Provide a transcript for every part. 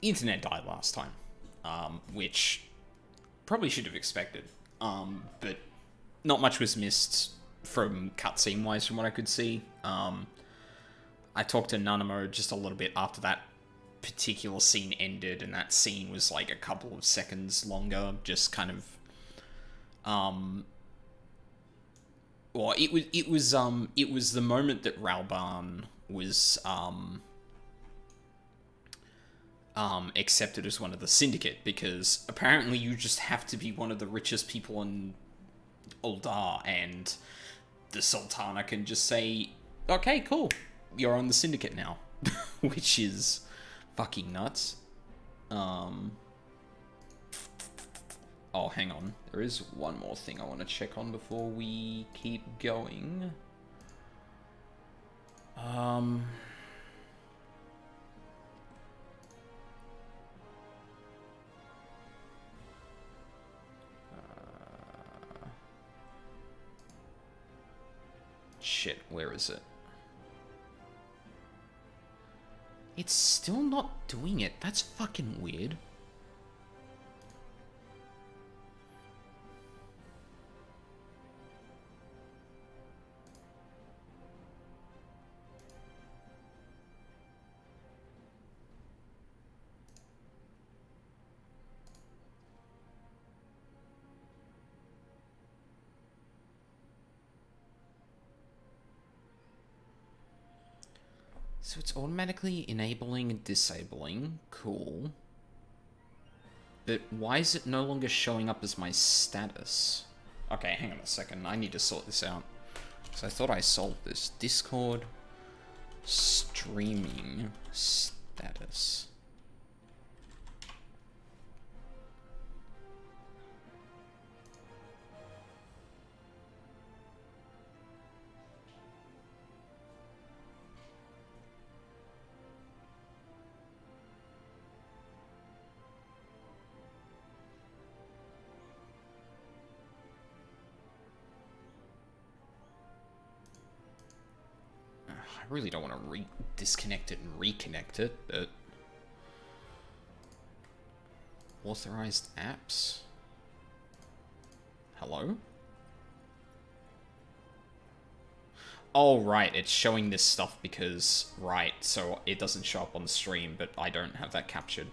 internet died last time, which probably should have expected. But not much was missed from cutscene wise from what I could see. I talked to Nanamo just a little bit after that particular scene ended, and that scene was like a couple of seconds longer, just kind of well, it was the moment that Ralban was accepted as one of the syndicate, because apparently you just have to be one of the richest people in Uldar, and the Sultana can just say, okay, cool, you're on the syndicate now. Which is fucking nuts. Oh, hang on. There is one more thing I want to check on before we keep going. Shit, where is it? It's still not doing it. That's fucking weird. So it's automatically enabling and disabling. Cool. But why is it no longer showing up as my status? Okay, hang on a second. I need to sort this out. So I thought I solved this. Discord streaming status. I really don't want to disconnect it and reconnect it, but... Authorized apps? Hello? Oh, right, it's showing this stuff because... Right, so it doesn't show up on the stream, but I don't have that captured.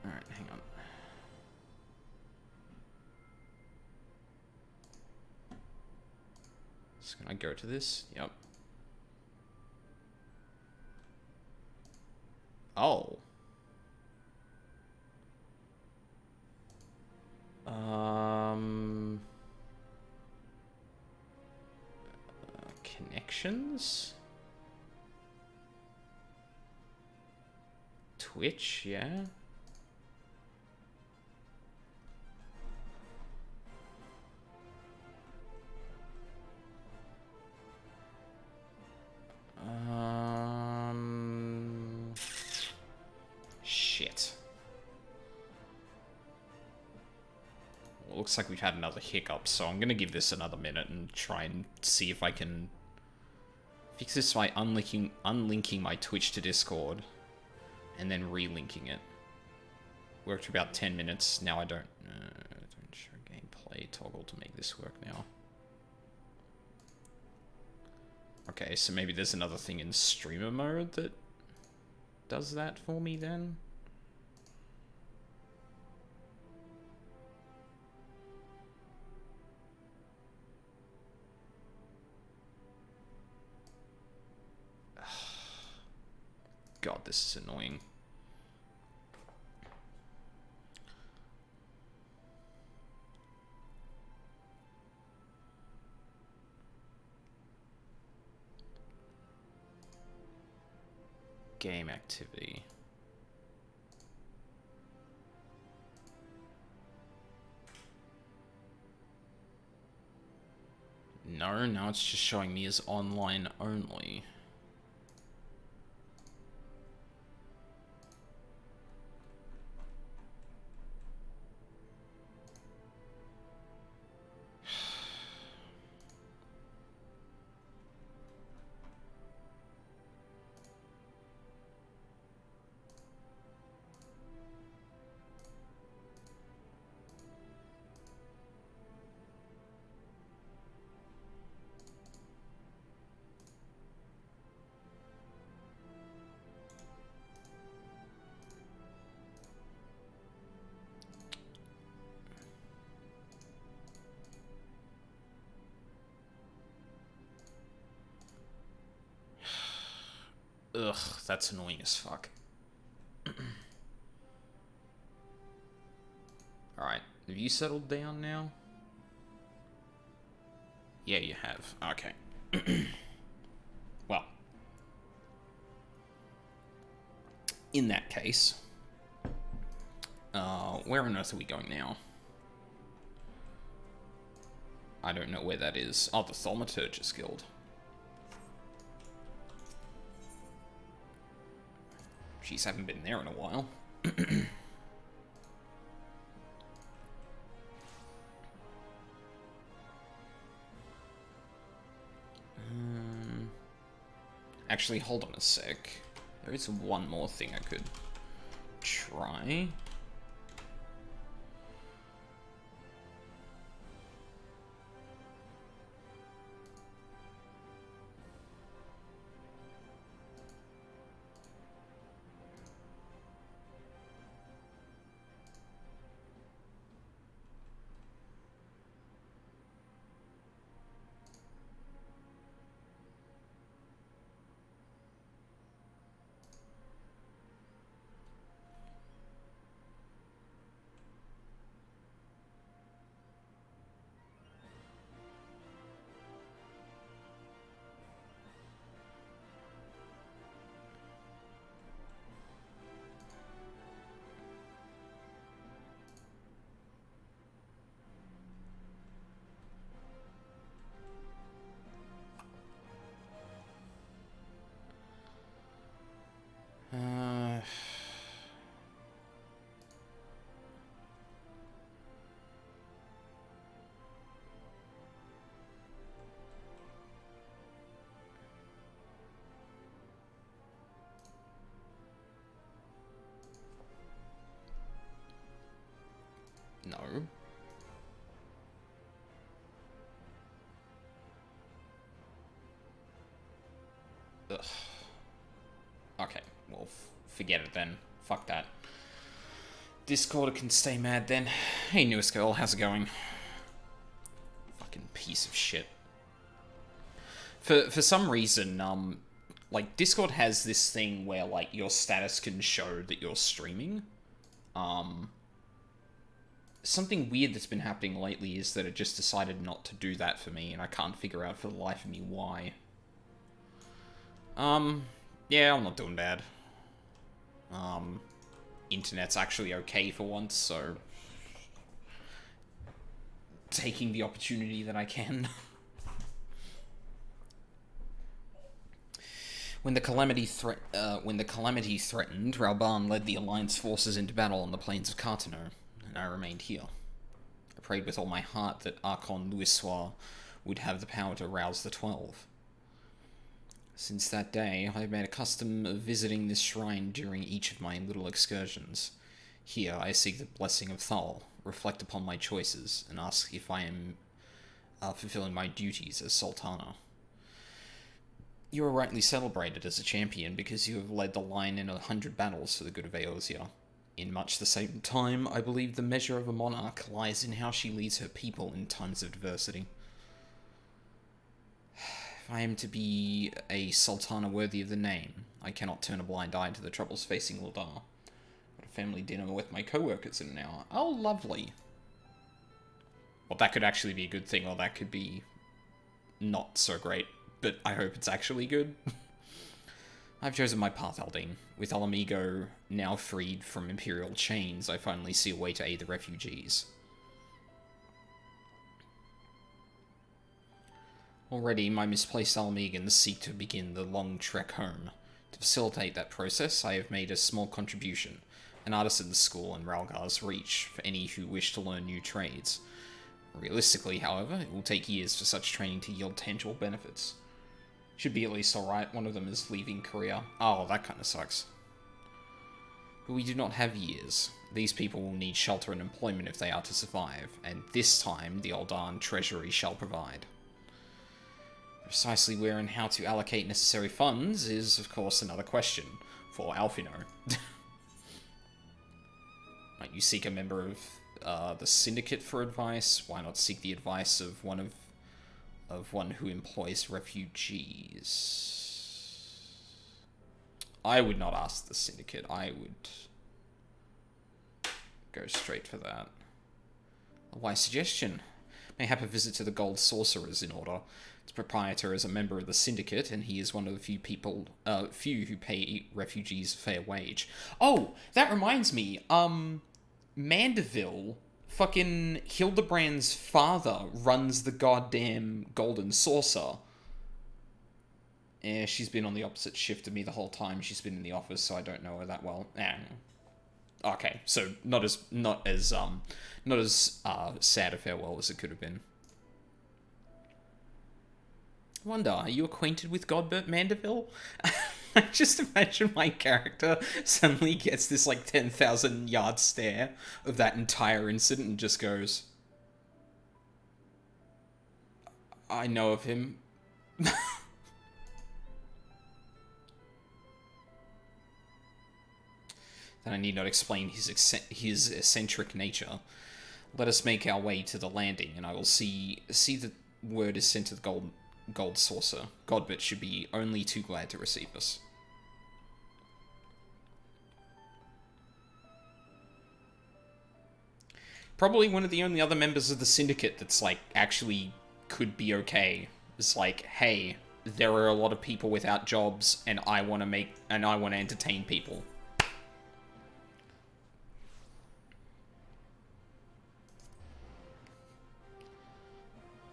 Alright, hang on. So can I go to this? Yep. Oh. Connections? Twitch, yeah. Shit. Well, looks like we've had another hiccup, so I'm gonna give this another minute and try and see if I can fix this by unlinking my Twitch to Discord and then relinking it. Worked for about 10 minutes. Now I don't show gameplay toggle to make this work now. Okay, so maybe there's another thing in streamer mode that does that for me then? God, this is annoying. Game activity. No, now it's just showing me as online only. Ugh, that's annoying as fuck. Alright, have you settled down now? Yeah, you have. Okay. Well, in that case, where on earth are we going now? I don't know where that is. Oh, the Thaumaturgist Guild. Jeez, haven't been there in a while. Actually, hold on a sec. There is one more thing I could try. No. Ugh. Okay, well, forget it then. Fuck that. Discord can stay mad then. Hey, newest girl, how's it going? Fucking piece of shit. For some reason, like, Discord has this thing where, like, your status can show that you're streaming. Something weird that's been happening lately is that it just decided not to do that for me, and I can't figure out for the life of me why. Yeah, I'm not doing bad. Internet's actually okay for once, so taking the opportunity that I can. When the calamity threatened, Ralban led the Alliance forces into battle on the plains of Cartano, and I remained here. I prayed with all my heart that Archon Louisoix would have the power to rouse the 12. Since that day, I have made a custom of visiting this shrine during each of my little excursions. Here, I seek the blessing of Thal, reflect upon my choices, and ask if I am fulfilling my duties as Sultana. You are rightly celebrated as a champion because you have led the line in 100 battles for the good of Eorzea. In much the same time, I believe the measure of a monarch lies in how she leads her people in times of adversity. If I am to be a sultana worthy of the name, I cannot turn a blind eye to the troubles facing Ladar. Got a family dinner with my co-workers in an hour. Oh, lovely. Well, that could actually be a good thing, or that could be not so great, but I hope it's actually good. I've chosen my path, Aldine. With Alamigo now freed from Imperial chains, I finally see a way to aid the refugees. Already, my misplaced Alamegans seek to begin the long trek home. To facilitate that process, I have made a small contribution, an artisan's school in Ralgar's reach, for any who wish to learn new trades. Realistically, however, it will take years for such training to yield tangible benefits. Should be at least alright, one of them is leaving Korea. Oh, that kinda sucks. But we do not have years. These people will need shelter and employment if they are to survive, and this time the Aldan Treasury shall provide. Precisely where and how to allocate necessary funds is, of course, another question for Alfino. Might you seek a member of the Syndicate for advice? Why not seek the advice of one who employs refugees? I would not ask the Syndicate. I would go straight for that. A wise suggestion. Mayhap a visit to the Gold Sorcerers in order. Its proprietor is a member of the Syndicate, and he is one of the few who pay refugees a fair wage. Oh, that reminds me. Mandeville, fucking Hildebrand's father, runs the goddamn Golden Saucer. Yeah, she's been on the opposite shift of me the whole time. She's been in the office, so I don't know her that well. Okay, so not as sad a farewell as it could have been. I wonder, are you acquainted with Godbert Mandeville? I just imagine my character suddenly gets this, like, 10,000 yard stare of that entire incident and just goes, I know of him. Then I need not explain his eccentric nature. Let us make our way to the landing, and I will see that word is sent to the Gold Saucer. Godbert should be only too glad to receive us. Probably one of the only other members of the Syndicate that's, like, actually could be okay. It's like, hey, there are a lot of people without jobs, and I want to entertain people.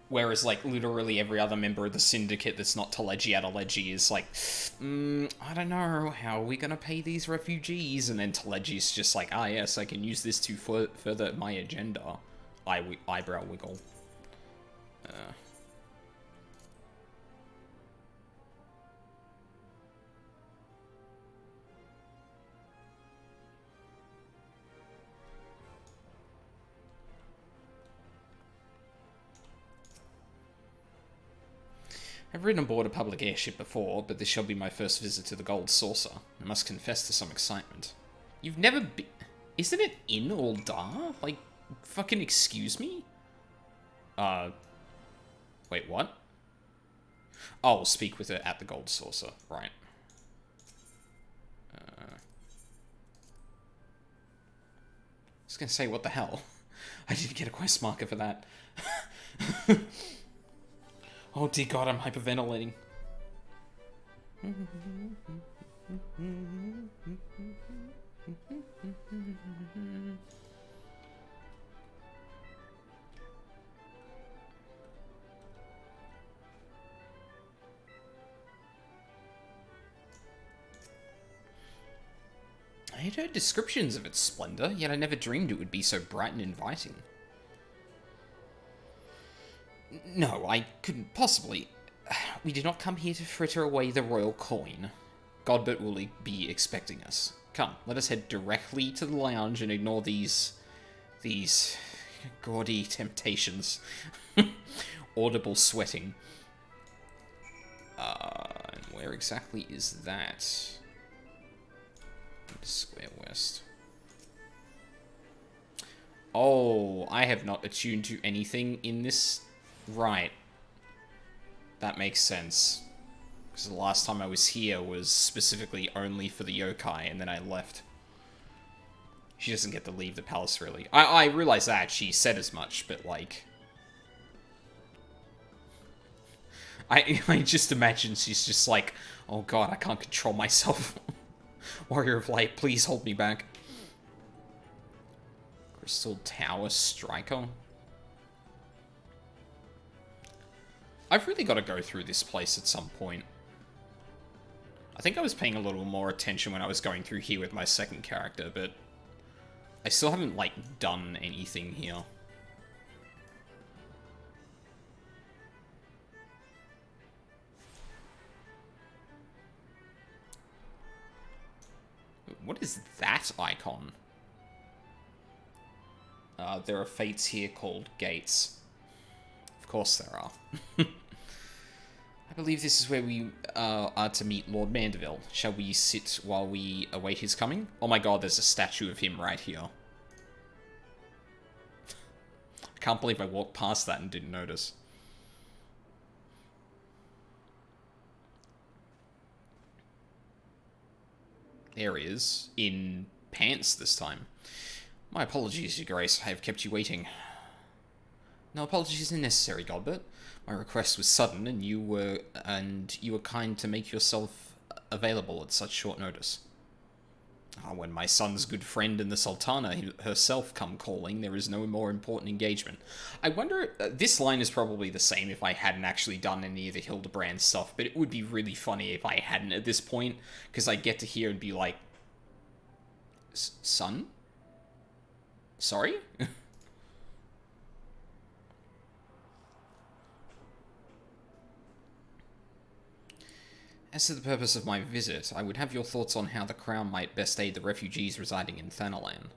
Whereas, like, literally every other member of the Syndicate that's not Teleji Adeleji is like, I don't know, how are we gonna pay these refugees? And then Teleji's just like, ah, yes, I can use this to further my agenda. Eyebrow wiggle. I've ridden aboard a public airship before, but this shall be my first visit to the Gold Saucer. I must confess to some excitement. You've never been... Isn't it in Uldar? Like, fucking excuse me? Wait, what? Oh, I'll speak with her at the Gold Saucer. Right. I was gonna say, what the hell? I didn't get a quest marker for that. Oh dear God, I'm hyperventilating. I had heard descriptions of its splendor, yet I never dreamed it would be so bright and inviting. No, I couldn't possibly. We did not come here to fritter away the royal coin. Godbert will be expecting us. Come, let us head directly to the lounge and ignore these gaudy temptations. Audible sweating. And where exactly is that? Square West. Oh, I have not attuned to anything in this. Right. That makes sense. Because the last time I was here was specifically only for the yokai, and then I left. She doesn't get to leave the palace, really. I realize that. She said as much, but, like... I just imagine she's just like, oh god, I can't control myself. Warrior of Light, please hold me back. Crystal Tower Striker? I've really got to go through this place at some point. I think I was paying a little more attention when I was going through here with my second character, but I still haven't, like, done anything here. What is that icon? There are fates here called gates. Of course there are. I believe this is where we are to meet Lord Mandeville. Shall we sit while we await his coming? Oh my god, there's a statue of him right here. I can't believe I walked past that and didn't notice. There he is, in pants this time. My apologies, Your Grace. I have kept you waiting. No apologies are necessary, Godbert. My request was sudden, and you were kind to make yourself available at such short notice. When my son's good friend and the Sultana herself come calling, there is no more important engagement. I wonder, this line is probably the same if I hadn't actually done any of the Hildebrand stuff, but it would be really funny if I hadn't at this point, because I get to hear and be like, son? Sorry? As to the purpose of my visit, I would have your thoughts on how the Crown might best aid the refugees residing in Thanalan.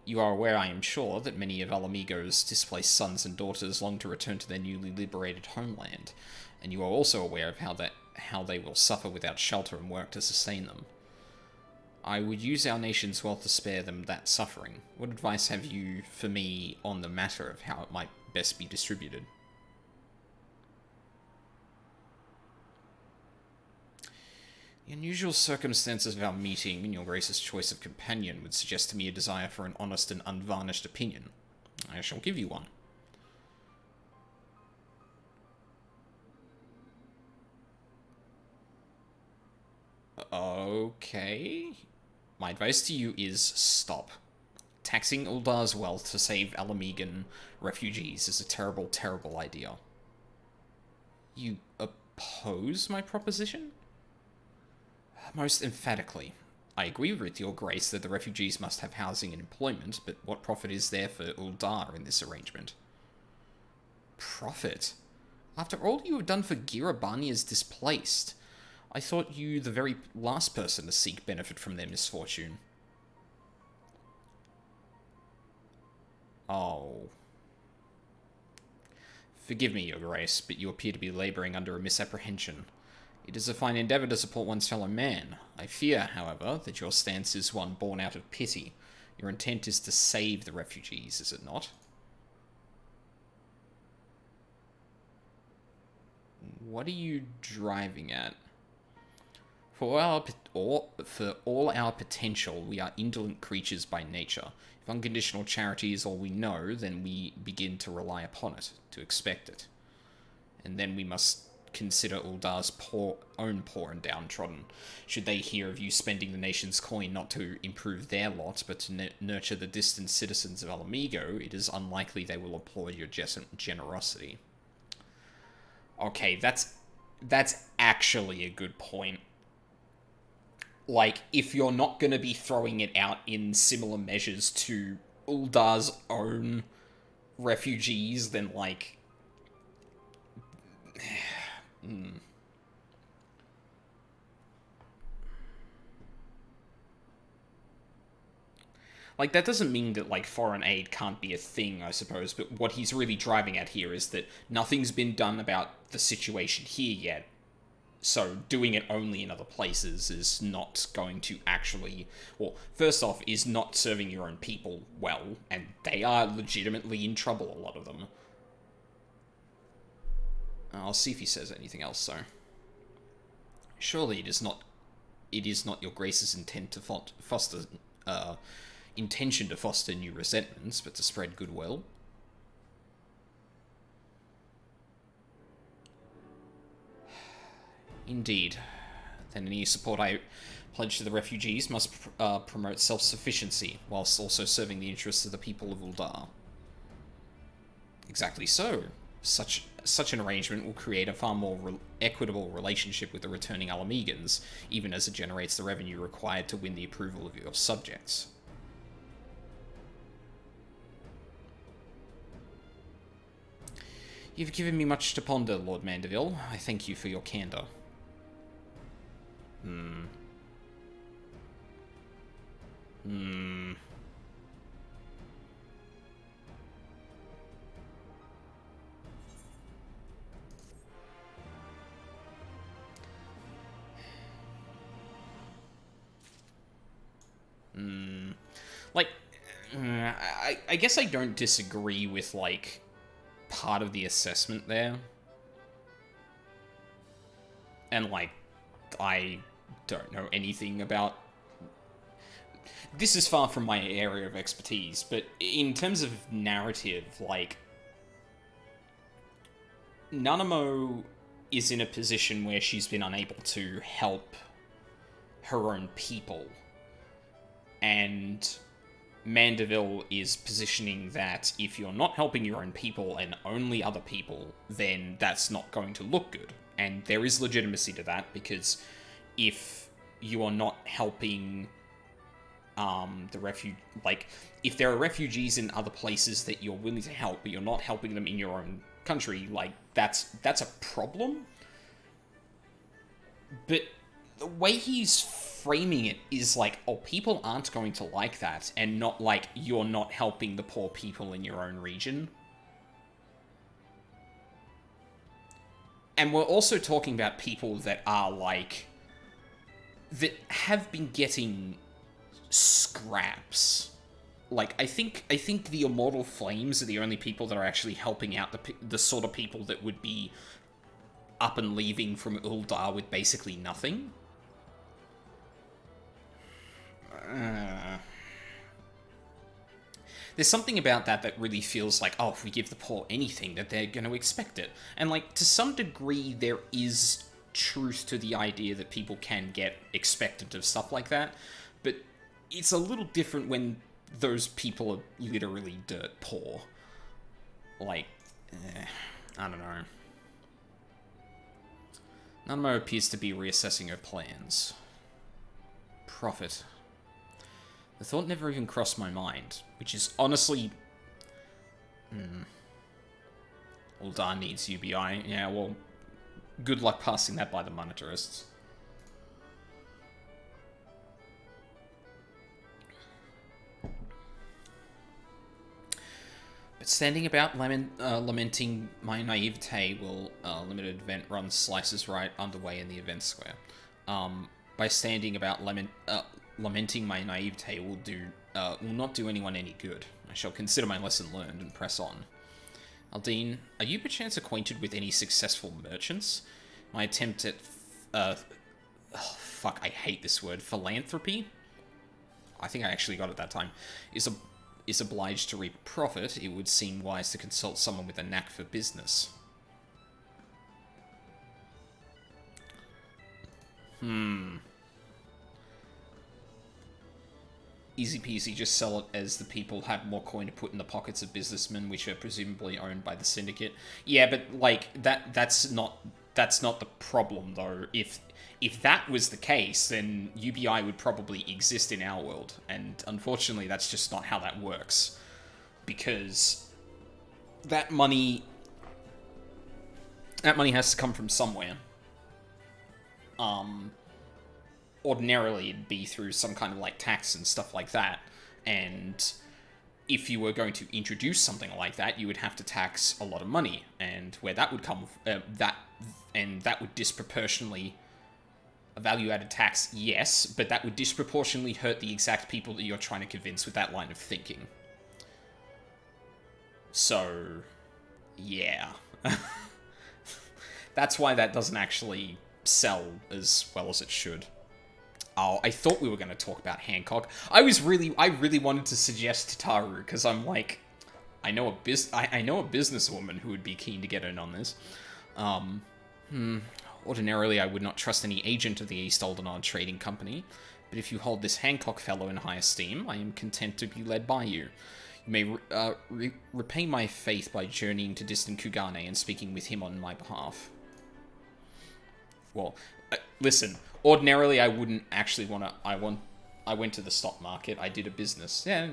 You are aware, I am sure, that many of Alamigo's displaced sons and daughters long to return to their newly liberated homeland, and you are also aware of how they will suffer without shelter and work to sustain them. I would use our nation's wealth to spare them that suffering. What advice have you for me on the matter of how it might best be distributed? The unusual circumstances of our meeting and your Grace's choice of companion would suggest to me a desire for an honest and unvarnished opinion. I shall give you one. Okay. My advice to you is stop. Taxing Uldar's wealth to save Alamigan refugees is a terrible, terrible idea. You oppose my proposition? Most emphatically. I agree with your Grace that the refugees must have housing and employment, but what profit is there for Uldar in this arrangement? Profit? After all you have done for Girabania's displaced, I thought you the very last person to seek benefit from their misfortune. Oh. Forgive me, Your Grace, but you appear to be labouring under a misapprehension. It is a fine endeavour to support one's fellow man. I fear, however, that your stance is one born out of pity. Your intent is to save the refugees, is it not? What are you driving at? For all our potential, we are indolent creatures by nature. If unconditional charity is all we know, then we begin to rely upon it, to expect it. And then we must consider Uldar's own poor and downtrodden. Should they hear of you spending the nation's coin not to improve their lot, but to nurture the distant citizens of Alamigo, it is unlikely they will applaud your generosity. Okay, that's actually a good point. Like, if you're not going to be throwing it out in similar measures to Uldar's own refugees, then, like... Like, that doesn't mean that, like, foreign aid can't be a thing, I suppose, but what he's really driving at here is that nothing's been done about the situation here yet, so doing it only in other places is not going to actually... Well, first off, is not serving your own people well, and they are legitimately in trouble, a lot of them. I'll see if he says anything else, though. Surely it is not your Grace's intent to foster... intention to foster new resentments, but to spread goodwill. Indeed. Then any support I pledge to the refugees must promote self-sufficiency, whilst also serving the interests of the people of Uldar. Exactly so. Such an arrangement will create a far more equitable relationship with the returning Alamegans, even as it generates the revenue required to win the approval of your subjects. You've given me much to ponder, Lord Mandeville. I thank you for your candour. Like, I guess I don't disagree with, like, part of the assessment there. And, like, I don't know anything about this is far from my area of expertise, but in terms of narrative, like, Nanamo is in a position where she's been unable to help her own people. And Mandeville is positioning that if you're not helping your own people and only other people, then that's not going to look good. And there is legitimacy to that, because if you are not helping if there are refugees in other places that you're willing to help, but you're not helping them in your own country, like, that's a problem. But the way he's framing it is like, oh, people aren't going to like that, and not like you're not helping the poor people in your own region. And we're also talking about people that are like, that have been getting scraps. Like, I think the Immortal Flames are the only people that are actually helping out the sort of people that would be up and leaving from Uldar with basically nothing. There's something about that really feels like, oh, if we give the poor anything, that they're going to expect it. And, like, to some degree, there is truth to the idea that people can get expectant of stuff like that. But it's a little different when those people are literally dirt poor. Like, I don't know. Nanamo appears to be reassessing her plans. Profit. The thought never even crossed my mind, which is honestly... Uldar needs UBI. Yeah, well, good luck passing that by the monetarists. But standing about lamenting my naivete will limited event run slices right underway in the event square. By standing about lamenting my naivete will not do anyone any good. I shall consider my lesson learned and press on. Aldine, are you perchance acquainted with any successful merchants? My attempt at I hate this word, philanthropy? I think I actually got it that time. Is obliged to reap profit, it would seem wise to consult someone with a knack for business. Easy peasy, just sell it as the people have more coin to put in the pockets of businessmen, which are presumably owned by the syndicate. Yeah, but, like, that's not the problem, though. If that was the case, then UBI would probably exist in our world, and unfortunately that's just not how that works. Because that money has to come from somewhere. Ordinarily it'd be through some kind of, like, tax and stuff like that, and if you were going to introduce something like that, you would have to tax a lot of money, and where that would come, that would disproportionately... A value-added tax, yes, but that would disproportionately hurt the exact people that you're trying to convince with that line of thinking. So, yeah. That's why that doesn't actually sell as well as it should. Oh, I thought we were going to talk about Hancock. I really wanted to suggest Tataru, because I'm like, I know a businesswoman who would be keen to get in on this. Ordinarily, I would not trust any agent of the East Aldenard Trading Company, but if you hold this Hancock fellow in high esteem, I am content to be led by you. You may repay my faith by journeying to distant Kugane and speaking with him on my behalf. Well, listen, ordinarily I wouldn't actually want to... I went to the stock market, I did a business. Yeah.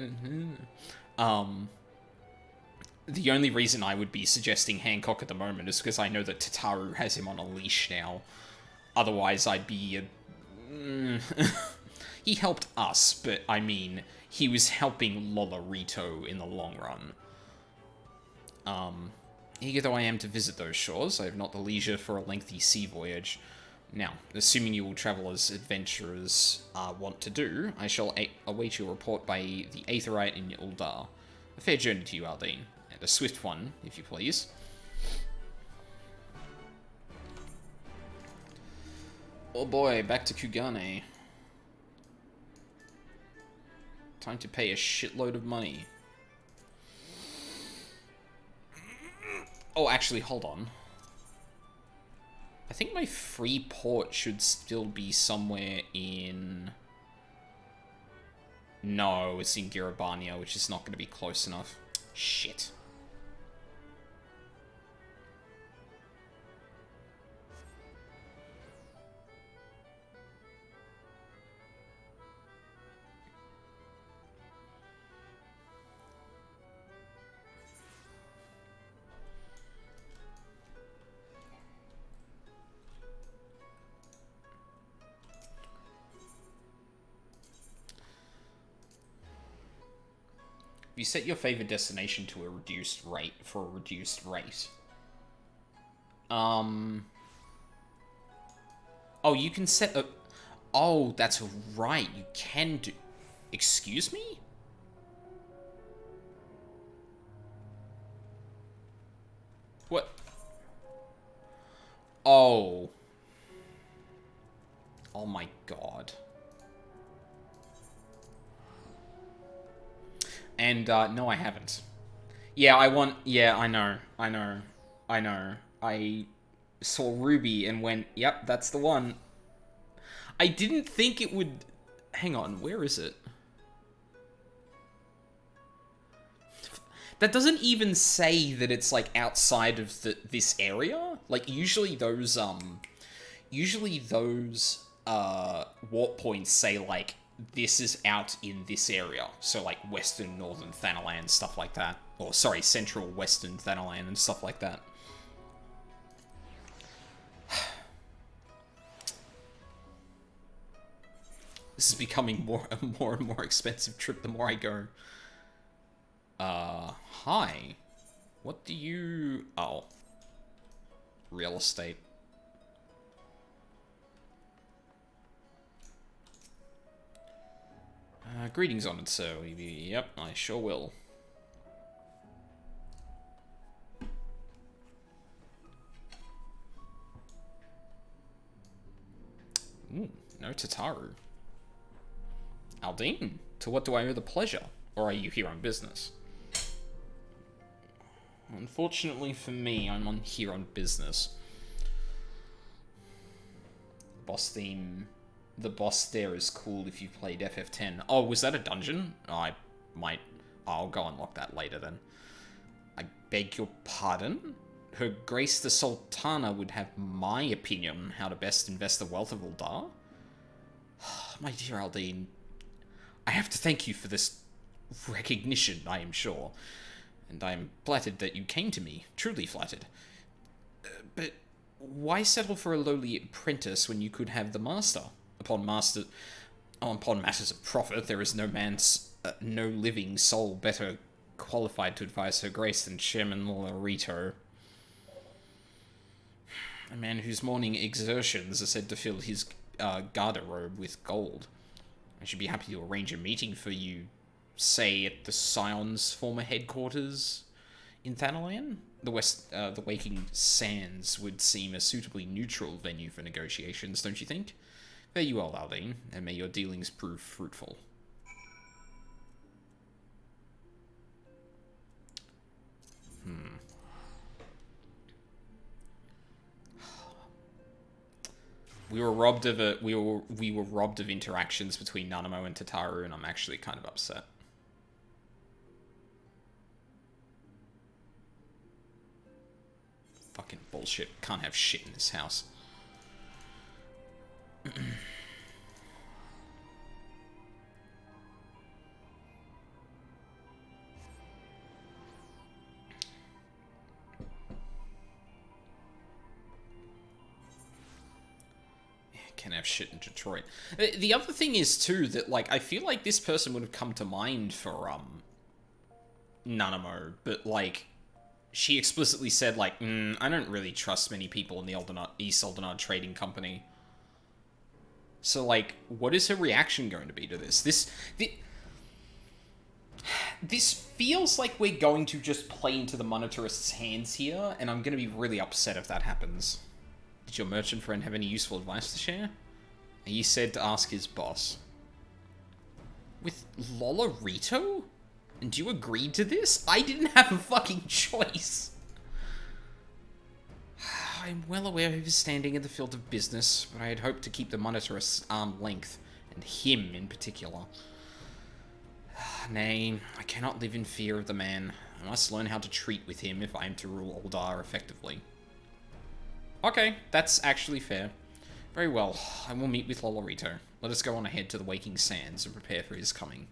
The only reason I would be suggesting Hancock at the moment is because I know that Tataru has him on a leash now. Otherwise, I'd be... He helped us, but, I mean, he was helping Lolorito in the long run. Eager though I am to visit those shores, I have not the leisure for a lengthy sea voyage. Now, assuming you will travel as adventurers want to do, I shall await your report by the Aetherite in Uldar. A fair journey to you, Aldine. A swift one, if you please. Oh boy, back to Kugane. Time to pay a shitload of money. Oh, actually, hold on. I think my free port should still be somewhere in... No, it's in Giribania, which is not going to be close enough. Shit. You set your favorite destination to a reduced rate for a reduced rate. Oh, you can set a... Oh, that's right. You can do... Excuse me? What? Oh. Oh my god. And, no, I haven't. Yeah, I want... Yeah, I know. I saw Ruby and went, yep, that's the one. I didn't think it would... Hang on, where is it? That doesn't even say that it's, like, outside of this area. Like, usually those warp points say, like, this is out in this area. So, like, western, northern Thanalan, stuff like that. Or, sorry, central, western Thanalan and stuff like that. This is becoming a more and more expensive trip the more I go. Hi. What do you... Oh. Real estate. Greetings, honored sir. Yep, I sure will. Ooh, no Tataru. Aldine, to what do I owe the pleasure? Or are you here on business? Unfortunately for me, I'm here on business. Boss theme... The boss there is cool if you've played FF10. Oh, was that a dungeon? Oh, I'll go unlock that later then. I beg your pardon? Her Grace the Sultana would have my opinion on how to best invest the wealth of Uldar? My dear Aldine, I have to thank you for this recognition, I am sure. And I am flattered that you came to me. Truly flattered. But why settle for a lowly apprentice when you could have the master? Upon matters of profit, there is no living soul better qualified to advise Her Grace than Chairman Lorito. A man whose morning exertions are said to fill his garderobe with gold. I should be happy to arrange a meeting for you, say, at the Scion's former headquarters in Thanalan? The Waking Sands would seem a suitably neutral venue for negotiations, don't you think? Fare you well, Aldine, and may your dealings prove fruitful. We were robbed of interactions between Nanamo and Tataru, and I'm actually kind of upset. Fucking bullshit. Can't have shit in this house. Can have shit in Detroit. The other thing is too that, like, I feel like this person would have come to mind for Nanamo, but like she explicitly said like, I don't really trust many people in the East Aldenard Trading Company. So like, what is her reaction going to be to this? This feels like we're going to just play into the monetarist's hands here, and I'm going to be really upset if that happens. Did your merchant friend have any useful advice to share? He said to ask his boss. With Lolorito? And you agreed to this? I didn't have a fucking choice. I'm well aware of his standing in the field of business, but I had hoped to keep the Monitor at arm's length, and him in particular. Nay, I cannot live in fear of the man. I must learn how to treat with him if I am to rule Uldar effectively. Okay, that's actually fair. Very well, I will meet with Lolorito. Let us go on ahead to the Waking Sands and prepare for his coming.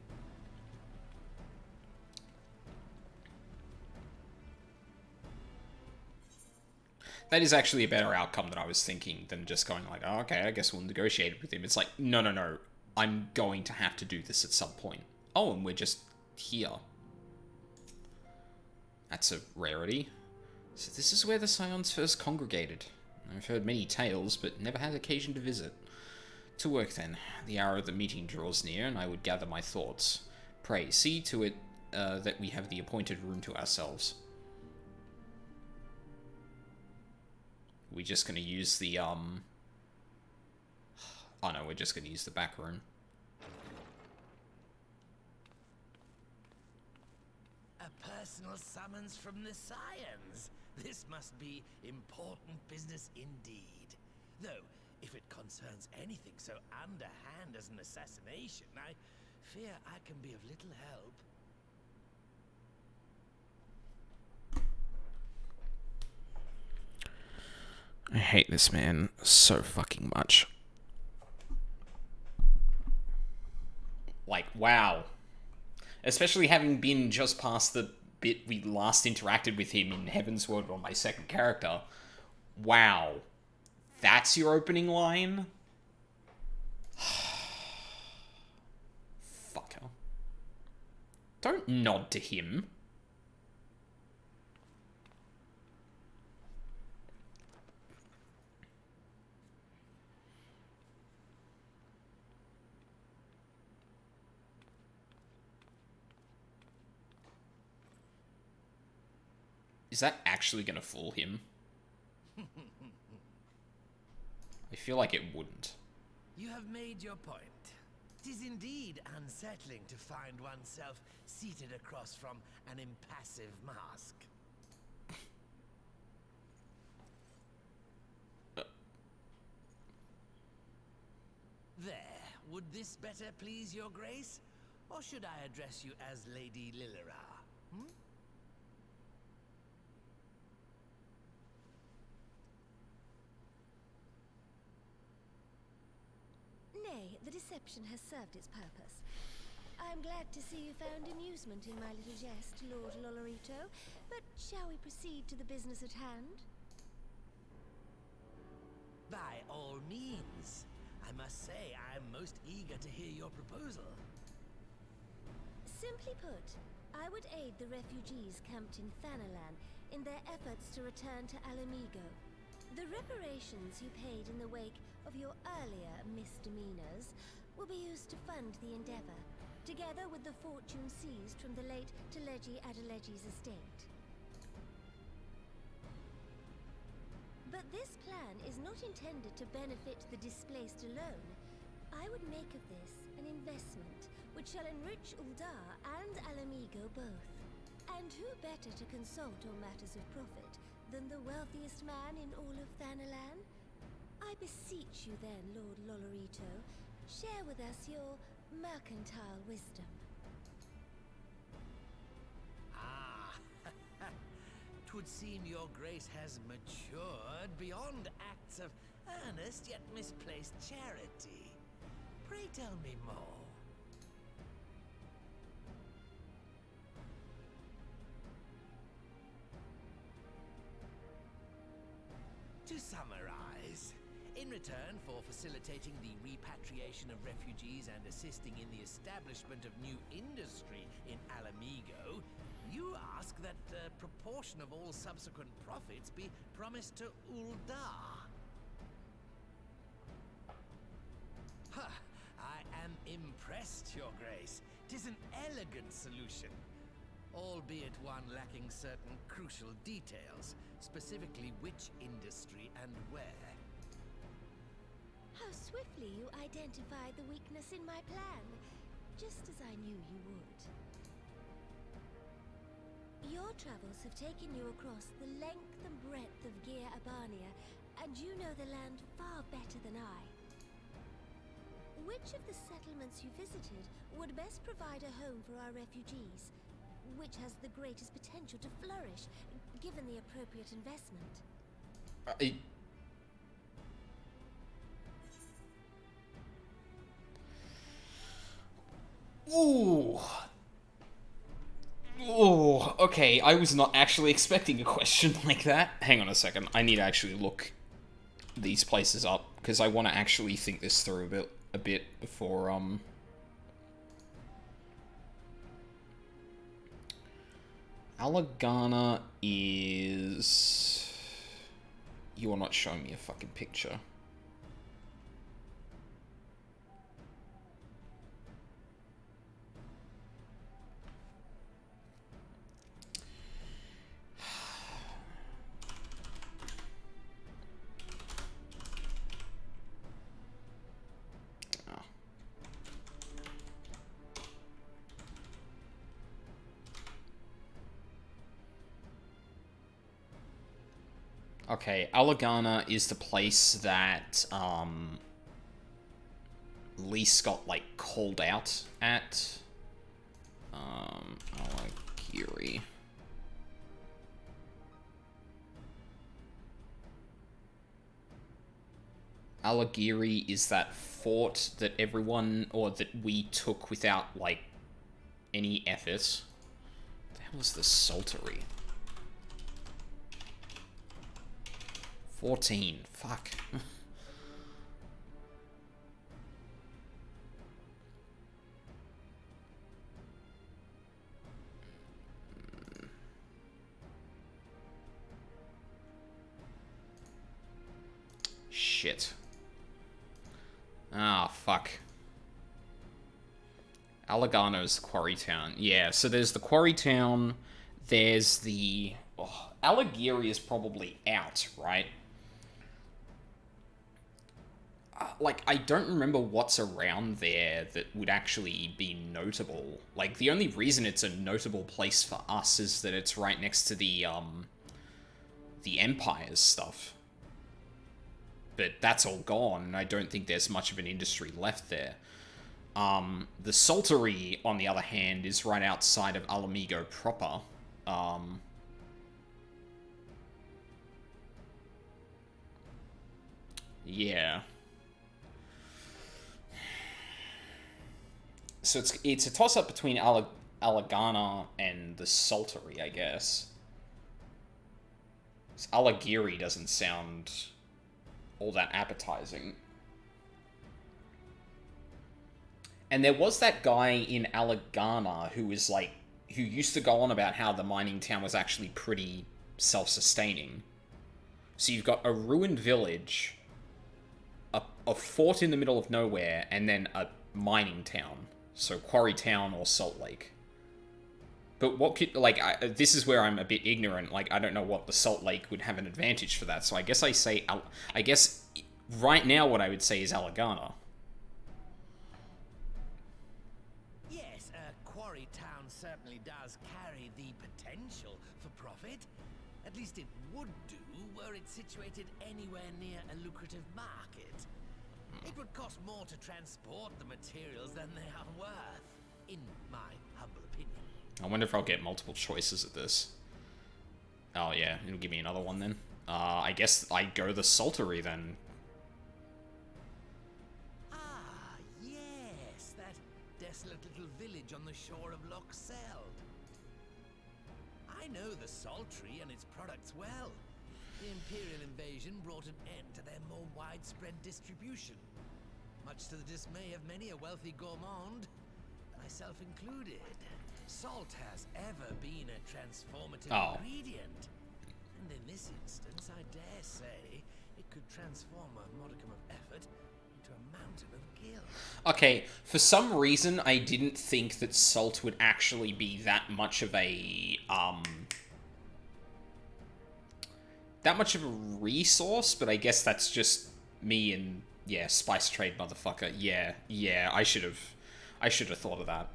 That is actually a better outcome than I was thinking than just going like, oh, okay, I guess we'll negotiate with him. It's like, no, no, no. I'm going to have to do this at some point. Oh, and we're just here. That's a rarity. So this is where the Scions first congregated. I've heard many tales, but never had occasion to visit. To work then. The hour of the meeting draws near, and I would gather my thoughts. Pray, see to it that we have the appointed room to ourselves. We're just going to use the, Oh no, we're just going to use the back room. A personal summons from the Scions. This must be important business indeed. Though, if it concerns anything so underhand as an assassination, I fear I can be of little help. I hate this man so fucking much. Like, wow. Especially having been just past the bit we last interacted with him in Heaven's Word on my second character. Wow. That's your opening line? Fucker. Don't nod to him. Is that actually going to fool him? I feel like it wouldn't. You have made your point. 'Tis indeed unsettling to find oneself seated across from an impassive mask. There, would this better please your grace? Or should I address you as Lady Lilira? Hmm? Nay, the deception has served its purpose. I am glad to see you found amusement in my little jest, Lord Lolorito, but shall we proceed to the business at hand? By all means. I must say I am most eager to hear your proposal. Simply put, I would aid the refugees camped in Thanalan in their efforts to return to Alamigo. The reparations you paid in the wake of your earlier misdemeanors will be used to fund the endeavor, together with the fortune seized from the late Teleji Adeleji's estate. But this plan is not intended to benefit the displaced alone. I would make of this an investment which shall enrich Uldar and Alamigo both. And who better to consult on matters of profit than the wealthiest man in all of Thanalan? I beseech you then, Lord Lolorito, share with us your mercantile wisdom. Ah, 'twould seem your grace has matured beyond acts of earnest yet misplaced charity. Pray tell me more. To summarize, in return for facilitating the repatriation of refugees and assisting in the establishment of new industry in Alamigo, you ask that a proportion of all subsequent profits be promised to Uldar. Ha! I am impressed, Your Grace. 'Tis an elegant solution, albeit one lacking certain crucial details, specifically which industry and where. How swiftly you identified the weakness in my plan. just as I knew you would. Your travels have taken you across the length and breadth of Gir Abania, and you know the land far better than I. Which of the settlements you visited would best provide a home for our refugees? Which has the greatest potential to flourish, given the appropriate investment? Ooh. Oh, okay. I was not actually expecting a question like that. Hang on a second. I need to actually look these places up, because I want to actually think this through a bit before, Alagana is... You're not showing me a fucking picture. Okay, Alagana is the place that, Lise got, like, called out at. Alagiri. Alagiri is that fort that everyone, or that we took without, like, any effort. What the hell is the Saltery? 14. Fuck. Shit. Ah, fuck. Alagano's Quarry Town. Yeah, so there's the Quarry Town, there's the... Oh, Alagiri is probably out, right? Like, I don't remember what's around there that would actually be notable. Like, the only reason it's a notable place for us is that it's right next to the Empire's stuff. But that's all gone, and I don't think there's much of an industry left there. The Saltery, on the other hand, is right outside of Alamigo proper. Yeah. So it's a toss-up between Alagana and the Saltery, I guess. Alagiri doesn't sound all that appetizing. And there was that guy in Alagana who was like, who used to go on about how the mining town was actually pretty self-sustaining. So you've got a ruined village, a fort in the middle of nowhere, and then a mining town. So Quarry Town or Salt Lake. But what could, like, this is where I'm a bit ignorant. Like, I don't know what the Salt Lake would have an advantage for that. So I guess I guess right now what I would say is Alagana. Yes, Quarry Town certainly does carry the potential for profit. At least it would do were it situated anywhere near a lucrative market. It would cost more to transport the materials than they are worth, in my humble opinion. I wonder if I'll get multiple choices at this. Oh yeah, it'll give me another one then. I guess I go the Saltery then. Ah, yes, that desolate little village on the shore of Loch Seld. I know the Saltery and its products well. The Imperial invasion brought an end to their more widespread distribution, much to the dismay of many a wealthy gourmand, myself included. Salt has ever been a transformative ingredient, and in this instance, I dare say, it could transform a modicum of effort into a mountain of guilt. Okay, for some reason, I didn't think that salt would actually be that much of a, resource, but I guess that's just me and, yeah, spice trade motherfucker. Yeah, I should have I should have thought of that.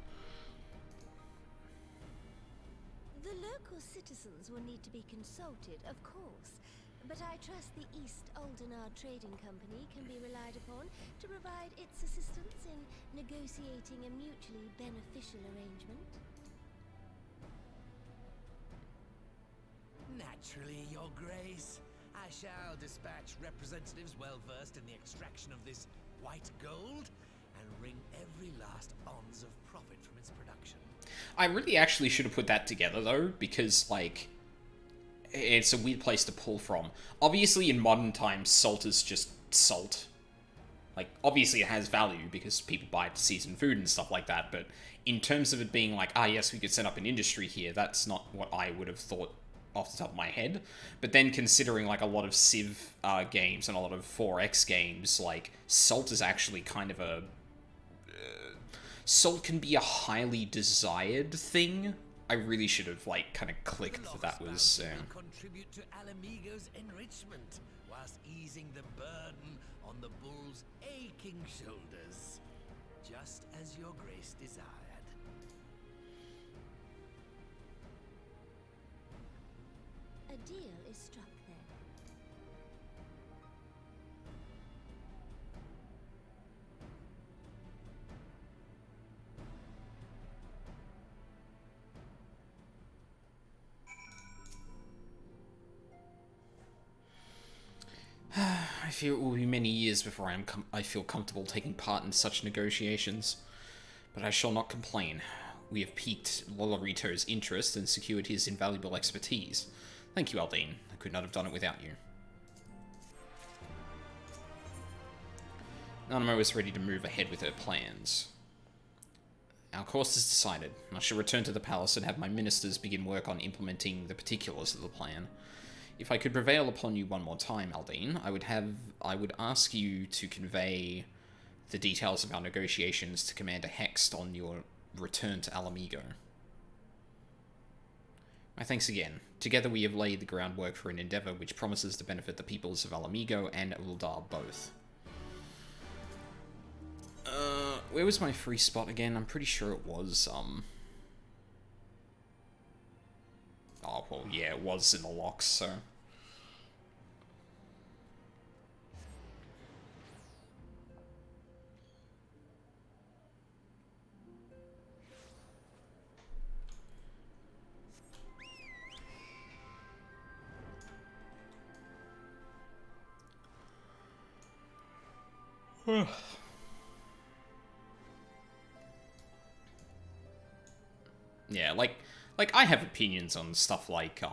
The local citizens will need to be consulted, of course, but I trust the East Aldenar Trading Company can be relied upon to provide its assistance in negotiating a mutually beneficial arrangement. Naturally, Your Grace. I shall dispatch representatives well versed in the extraction of this white gold and wring every last ounce of profit from its production. I really actually should have put that together, though, because, like, it's a weird place to pull from. Obviously, in modern times, salt is just salt. Like, obviously it has value because people buy it to season food and stuff like that, but in terms of it being like, ah, yes, we could set up an industry here, that's not what I would have thought off the top of my head. But then considering, like, a lot of Civ games and a lot of 4X games, like, salt is actually kind of a... salt can be a highly desired thing. I really should have, like, kind of clicked that was... will contribute to Alamigo's enrichment, whilst easing the burden on the bull's aching shoulders, just as Your Grace desired. A deal is struck then. I fear it will be many years before I feel comfortable taking part in such negotiations. But I shall not complain. We have piqued Lolorito's interest and secured his invaluable expertise. Thank you, Aldine. I could not have done it without you. Nanamo is ready to move ahead with her plans. Our course is decided. I shall return to the palace and have my ministers begin work on implementing the particulars of the plan. If I could prevail upon you one more time, Aldine, I would ask you to convey the details of our negotiations to Commander Hext on your return to Alamigo. My thanks again. Together we have laid the groundwork for an endeavor which promises to benefit the peoples of Alamigo and Uldar both. Where was my free spot again? I'm pretty sure it was, oh, well, yeah, it was in the locks, so... Yeah, like I have opinions on stuff like,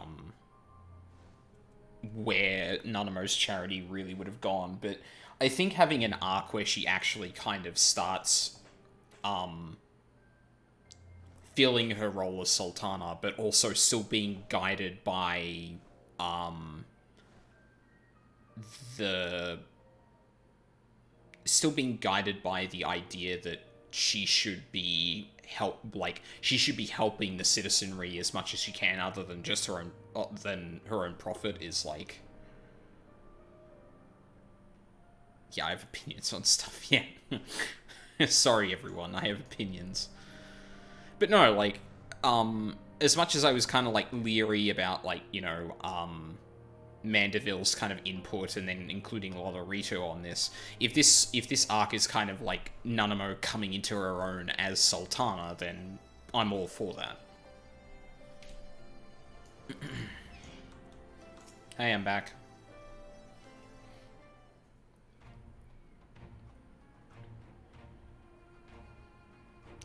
where Nanamo's charity really would have gone, but I think having an arc where she actually kind of starts, filling her role as Sultana, but also still being guided by, the idea that she should be helping the citizenry as much as she can, other than just her own profit, is like, yeah, I have opinions on stuff. Yeah. Sorry everyone, I have opinions. But no, like, as much as I was kind of like leery about, like, you know, Mandeville's kind of input and then including Lolorito on this, if this arc is kind of like Nanamo coming into her own as Sultana, then I'm all for that. Hey, I'm back.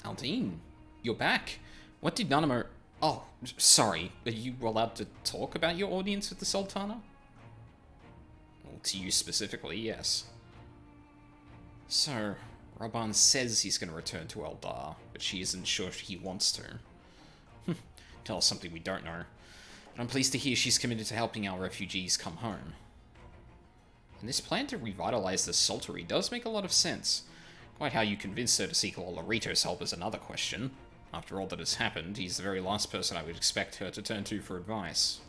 Aldine, you're back. What did Nanamo... Oh, sorry. Are you allowed to talk about your audience with the Sultana? Well, to you specifically, yes. So, Raban says he's going to return to Eldar, but she isn't sure if he wants to. Tell us something we don't know. But I'm pleased to hear she's committed to helping our refugees come home. And this plan to revitalize the Saltery does make a lot of sense. Quite how you convinced her to seek Lolorito's help is another question. After all that has happened, he's the very last person I would expect her to turn to for advice.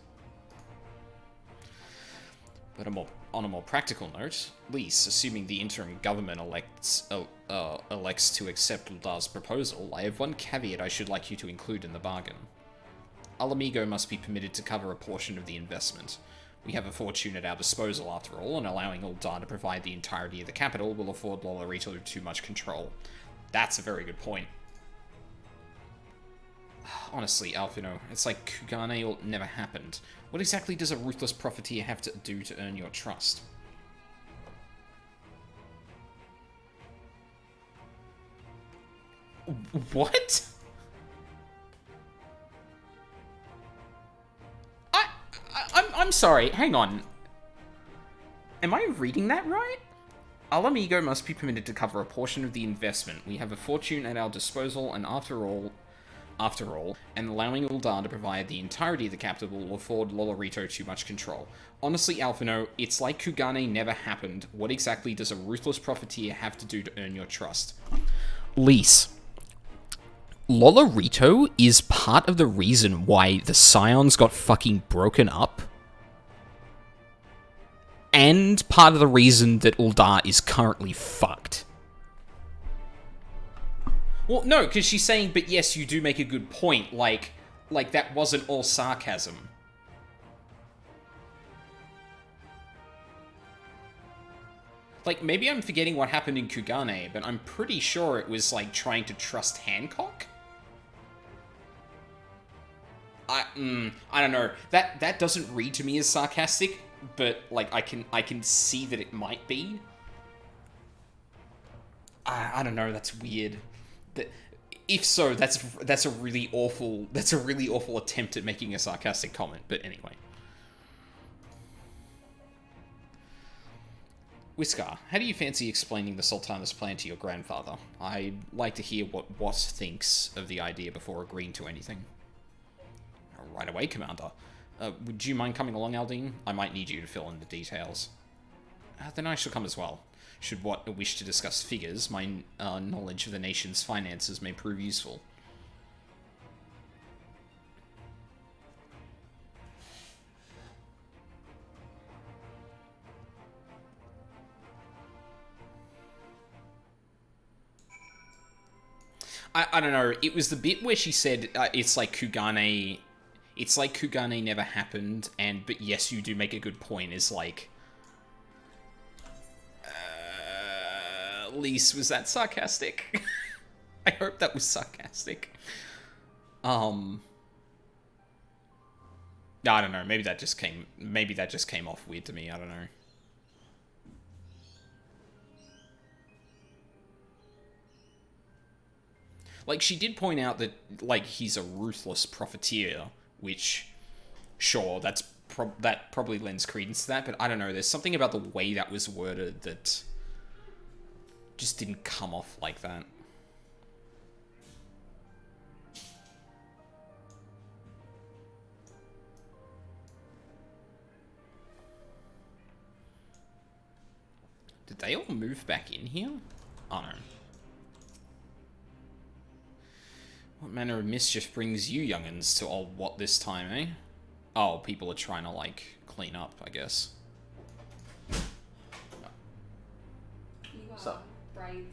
But on a more practical note, Lise, assuming the interim government elects to accept Uldar's proposal, I have one caveat I should like you to include in the bargain. Alamigo must be permitted to cover a portion of the investment. We have a fortune at our disposal after all, and allowing Uldar to provide the entirety of the capital will afford Lolorito too much control. That's a very good point. Honestly, Alphino, it's like Kugane never happened. What exactly does a ruthless profiteer have to do to earn your trust? What? I'm sorry, hang on. Am I reading that right? Alamigo must be permitted to cover a portion of the investment. We have a fortune at our disposal, and after all, and allowing Uldar to provide the entirety of the capital will afford Lolorito too much control. Honestly, Alphino, it's like Kugane never happened. What exactly does a ruthless profiteer have to do to earn your trust? Lise. Lolorito is part of the reason why the Scions got fucking broken up. And part of the reason that Uldar is currently fucked. Well, no, because she's saying, but yes, you do make a good point. Like that wasn't all sarcasm. Like, maybe I'm forgetting what happened in Kugane, but I'm pretty sure it was, like, trying to trust Hancock? I don't know. That doesn't read to me as sarcastic, but, like, I can see that it might be. I don't know, that's weird. If so, that's a really awful attempt at making a sarcastic comment, but anyway. Whiskar, how do you fancy explaining the Sultana's plan to your grandfather? I'd like to hear what Watt thinks of the idea before agreeing to anything. Right away, Commander. Would you mind coming along, Aldine? I might need you to fill in the details. Then I shall come as well. Should Watt wish to discuss figures, my knowledge of the nation's finances may prove useful. I don't know, it was the bit where she said, it's like Kugane never happened, but yes, you do make a good point, is like... Lise, was that sarcastic? I hope that was sarcastic. I don't know, maybe that just came off weird to me, I don't know. Like, she did point out that, like, he's a ruthless profiteer, which, sure, that probably lends credence to that, but I don't know, there's something about the way that was worded that just didn't come off like that. Did they all move back in here? Oh, no. What manner of mischief brings you young'uns to old Watt this time, eh? Oh, people are trying to, like, clean up, I guess. You are So. brave.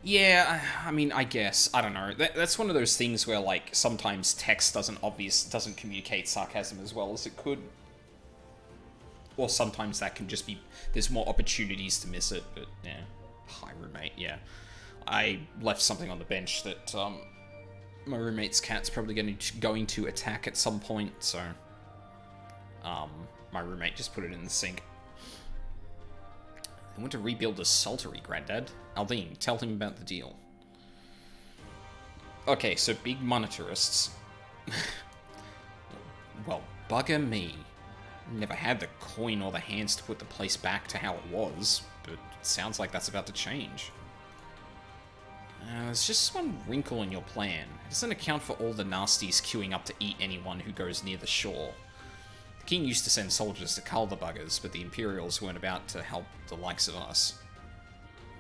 Yeah, I mean, I guess. I don't know. That's one of those things where, like, sometimes text doesn't communicate sarcasm as well as it could. Or sometimes that can just be... There's more opportunities to miss it, but, yeah. Hi, roommate, yeah. I left something on the bench that, my roommate's cat's probably going to attack at some point, so... my roommate just put it in the sink. I want to rebuild a saltery, Granddad. Aldine, tell him about the deal. Okay, so big monetarists. Bugger me. Never had the coin or the hands to put the place back to how it was, but it sounds like that's about to change. There's just one wrinkle in your plan. It doesn't account for all the nasties queuing up to eat anyone who goes near the shore. The king used to send soldiers to cull the buggers, but the Imperials weren't about to help the likes of us.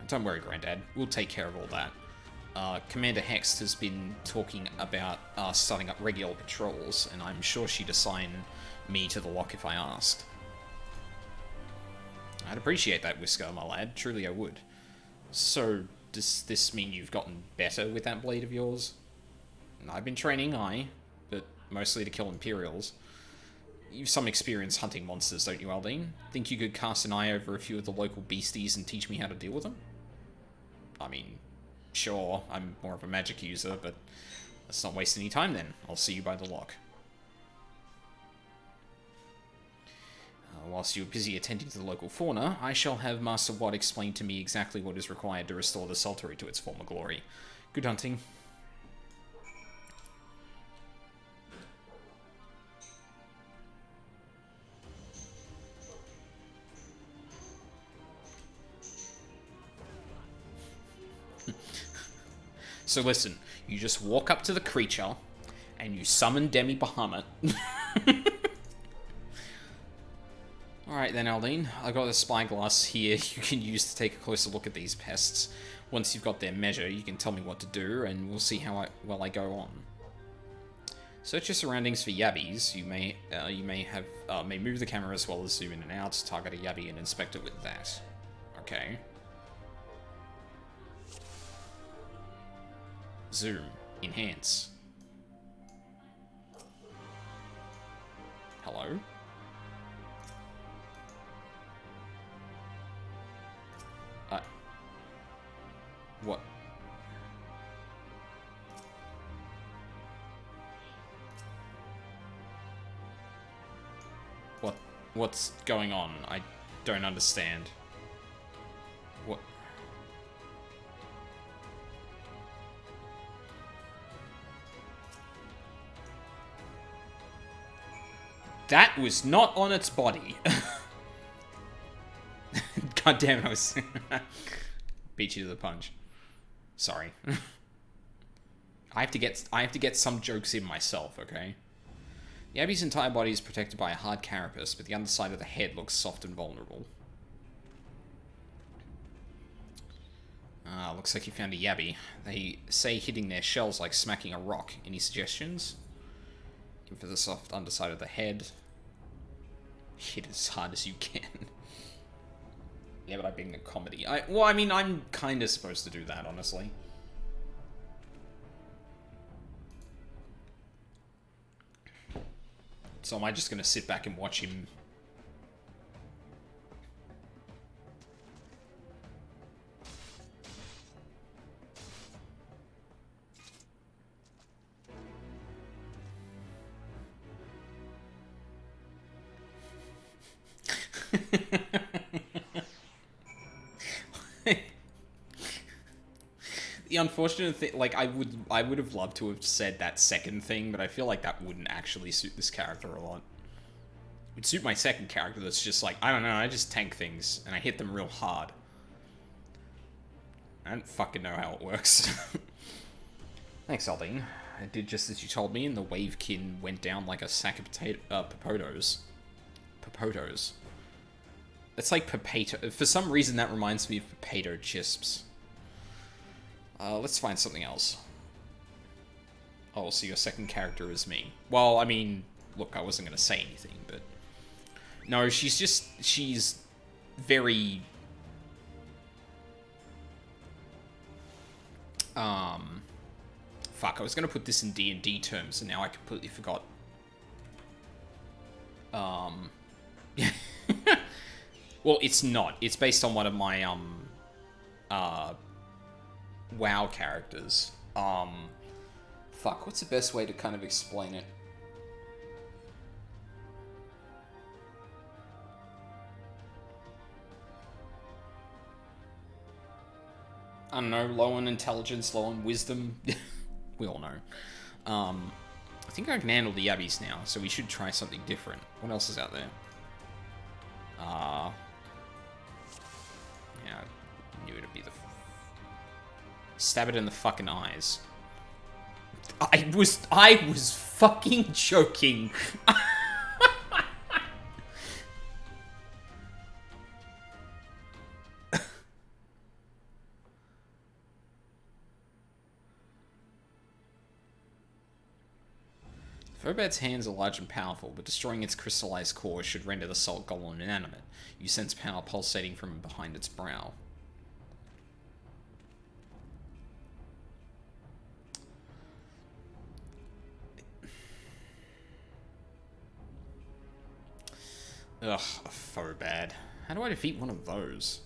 Don't worry, Grandad. We'll take care of all that. Commander Hext has been talking about starting up regular patrols, and I'm sure she'd assign me to the lock if I asked. I'd appreciate that, Whisker, my lad. Truly I would. So, does this mean you've gotten better with that blade of yours? I've been training, but mostly to kill Imperials. You've some experience hunting monsters, don't you, Aldine? Think you could cast an eye over a few of the local beasties and teach me how to deal with them? I mean, sure, I'm more of a magic user, but let's not waste any time then. I'll see you by the lock. Whilst you're busy attending to the local fauna, I shall have Master Watt explain to me exactly what is required to restore the Saltery to its former glory. Good hunting. So listen, you just walk up to the creature, and you summon Demi Bahamut. Alright then, Aldine. I've got a spyglass here you can use to take a closer look at these pests. Once you've got their measure, you can tell me what to do, and we'll see how well I go on. Search your surroundings for yabbies. You may move the camera as well as zoom in and out, target a yabby, and inspect it with that. Okay. Zoom. Enhance. Hello? What? What's going on? I don't understand. What? That was not on its body. God damn, I was... Beat you to the punch. Sorry. I have to get some jokes in myself, okay? The Abby's entire body is protected by a hard carapace, but the underside of the head looks soft and vulnerable. Looks like you found a Yabby. They say hitting their shells like smacking a rock. Any suggestions? Aim for the soft underside of the head. Hit as hard as you can. Yeah, but I'm being a comedy. Well, I mean, I'm kind of supposed to do that, honestly. So am I just going to sit back and watch him? The unfortunate thing, like, I would have loved to have said that second thing, but I feel like that wouldn't actually suit this character a lot. It would suit my second character that's just like, I don't know, I just tank things, and I hit them real hard. I don't fucking know how it works. Thanks, Aldine. I did just as you told me, and the wavekin went down like a sack of potatoes. Potatoes. It's like potato. For some reason, that reminds me of potato chips. Let's find something else. Oh, so your second character is me. Well, I mean, look, I wasn't going to say anything, but... No, she's very... Fuck, I was going to put this in D&D terms, and now I completely forgot. Well, it's not. It's based on one of my, WoW characters. Fuck, what's the best way to kind of explain it? I don't know, low on intelligence, low on wisdom. We all know. I think I can handle the Yabbies now, so we should try something different. What else is out there? Yeah, I knew it'd be the... Stab it in the fucking eyes. I was fucking joking. Fobad's hands are large and powerful, but destroying its crystallized core should render the salt golem inanimate. You sense power pulsating from behind its brow. Ugh, a Fobad. How do I defeat one of those?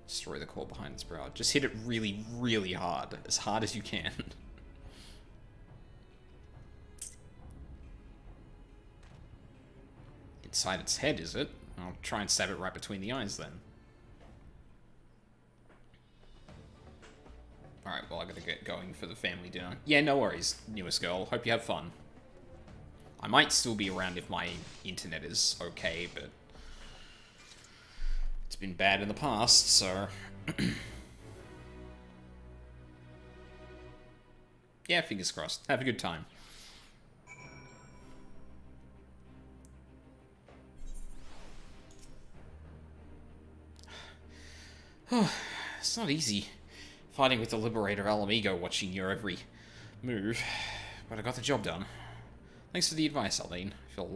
Destroy the core behind its brow. Just hit it really, really hard. As hard as you can. Inside its head, is it? I'll try and stab it right between the eyes then. Alright, well I gotta get going for the family dinner. Yeah, no worries, newest girl. Hope you have fun. I might still be around if my internet is okay, but... it's been bad in the past, so... yeah, fingers crossed. Have a good time. It's not easy fighting with the Liberator Alamigo watching your every move, but I got the job done. Thanks for the advice, Aldine. I feel a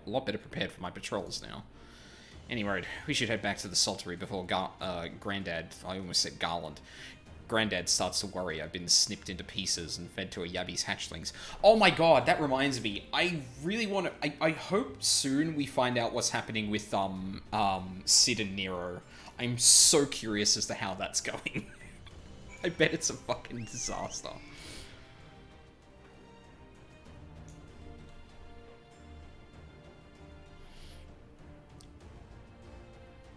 lot better prepared for my patrols now. Anyway, we should head back to the Saltery before Grandad, I almost said Garland. Grandad starts to worry I've been snipped into pieces and fed to a Yabby's hatchlings. Oh my god, that reminds me. I really want to... I hope soon we find out what's happening with, Sid and Nero. I'm so curious as to how that's going. I bet it's a fucking disaster.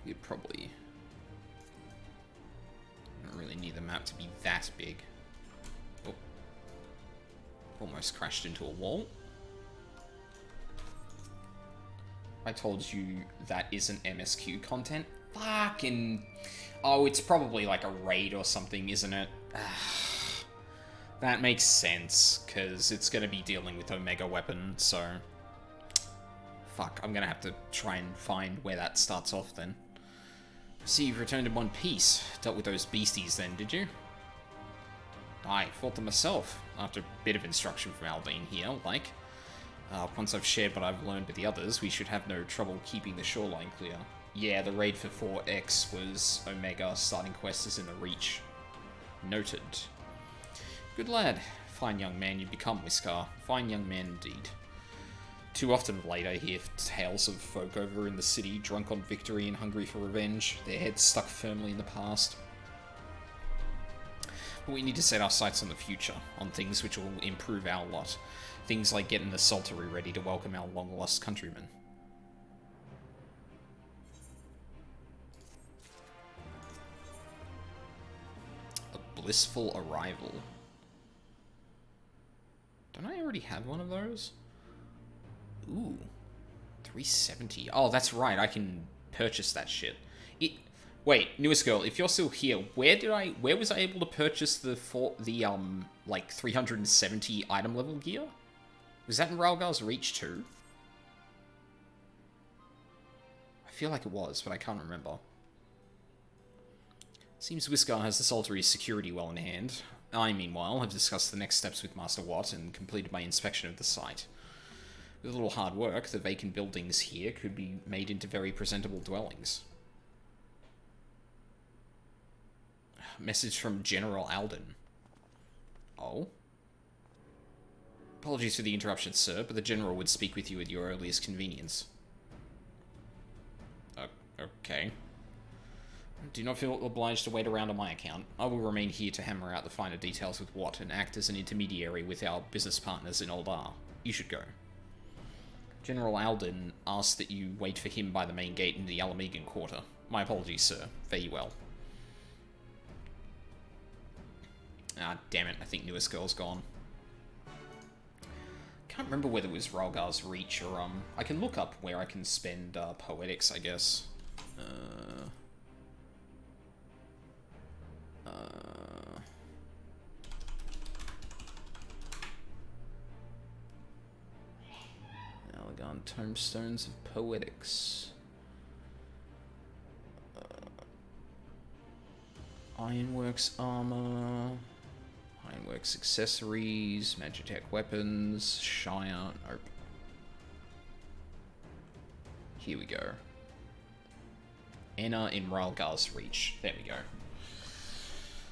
You probably don't really need the map to be that big. Oh. Almost crashed into a wall. I told you that isn't MSQ content. Fucking... oh, it's probably like a raid or something, isn't it? That makes sense, because it's going to be dealing with Omega Weapon, so... fuck, I'm going to have to try and find where that starts off then. See, you've returned in one piece. Dealt with those beasties then, did you? I fought them myself, after a bit of instruction from Aldine here, like. Once I've shared what I've learned with the others, we should have no trouble keeping the shoreline clear. Yeah, the raid for 4X was Omega, starting quest is in the Reach. Noted. Good lad. Fine young man you become, Whisker. Fine young man indeed. Too often of late I hear tales of folk over in the city, drunk on victory and hungry for revenge, their heads stuck firmly in the past. But we need to set our sights on the future, on things which will improve our lot. Things like getting the Saltery ready to welcome our long-lost countrymen. A blissful arrival. Don't I already have one of those? Ooh. 370. Oh, that's right. I can purchase that shit. Wait, newest girl, if you're still here, where was I able to purchase the 370 item level gear? Was that in Ralgar's Reach too? I feel like it was, but I can't remember. Seems Whisker has the Saltery's security well in hand. I, meanwhile, have discussed the next steps with Master Watt and completed my inspection of the site. With a little hard work, the vacant buildings here could be made into very presentable dwellings. Message from General Alden. Oh? Apologies for the interruption, sir, but the General would speak with you at your earliest convenience. Okay. Do not feel obliged to wait around on my account. I will remain here to hammer out the finer details with Watt and act as an intermediary with our business partners in Oldar. You should go. General Alden asked that you wait for him by the main gate in the Alamegan Quarter. My apologies, sir. Fare you well. Ah, damn it. I think newest girl's gone. can't remember whether it was Ralgar's Reach or, I can look up where I can spend, Poetics, I guess. Algon Tomestones of Poetics. Ironworks armor, Ironworks accessories, Magitech weapons, Shire. Nope. Here we go. Enter in Ralgar's Reach. There we go.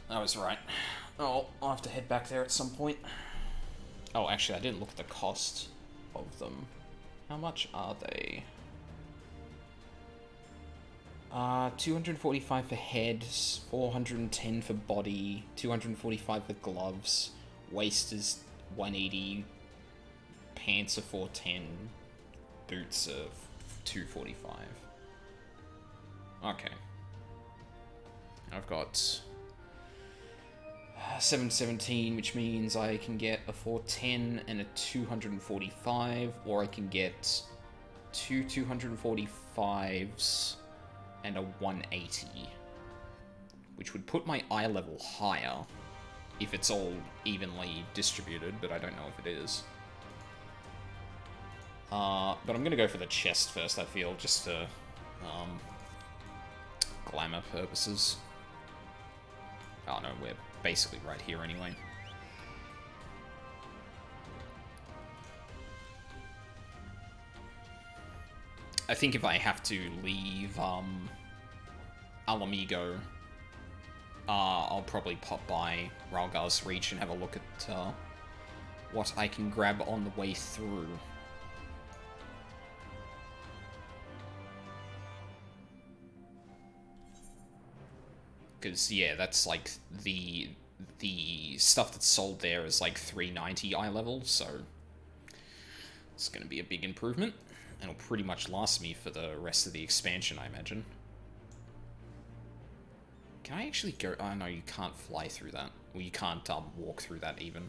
I was right. Oh, I'll have to head back there at some point. Oh, actually, I didn't look at the cost of them. How much are they? 245 for head, 410 for body, 245 for gloves, waist is 180, pants are 410, boots are 245. Okay. I've got 717, which means I can get a 410 and a 245, or I can get two 245s and a 180, which would put my eye level higher if it's all evenly distributed, but I don't know if it is. But I'm gonna go for the chest first, I feel, just to glamour purposes. Oh no, we're basically right here anyway. I think if I have to leave Alamigo, I'll probably pop by Ralgar's Reach and have a look at what I can grab on the way through. Because, yeah, that's like the stuff that's sold there is like 390 eye level, so it's going to be a big improvement. And it'll pretty much last me for the rest of the expansion, I imagine. Can I actually go... Oh, no, you can't fly through that. Well, you can't walk through that, even.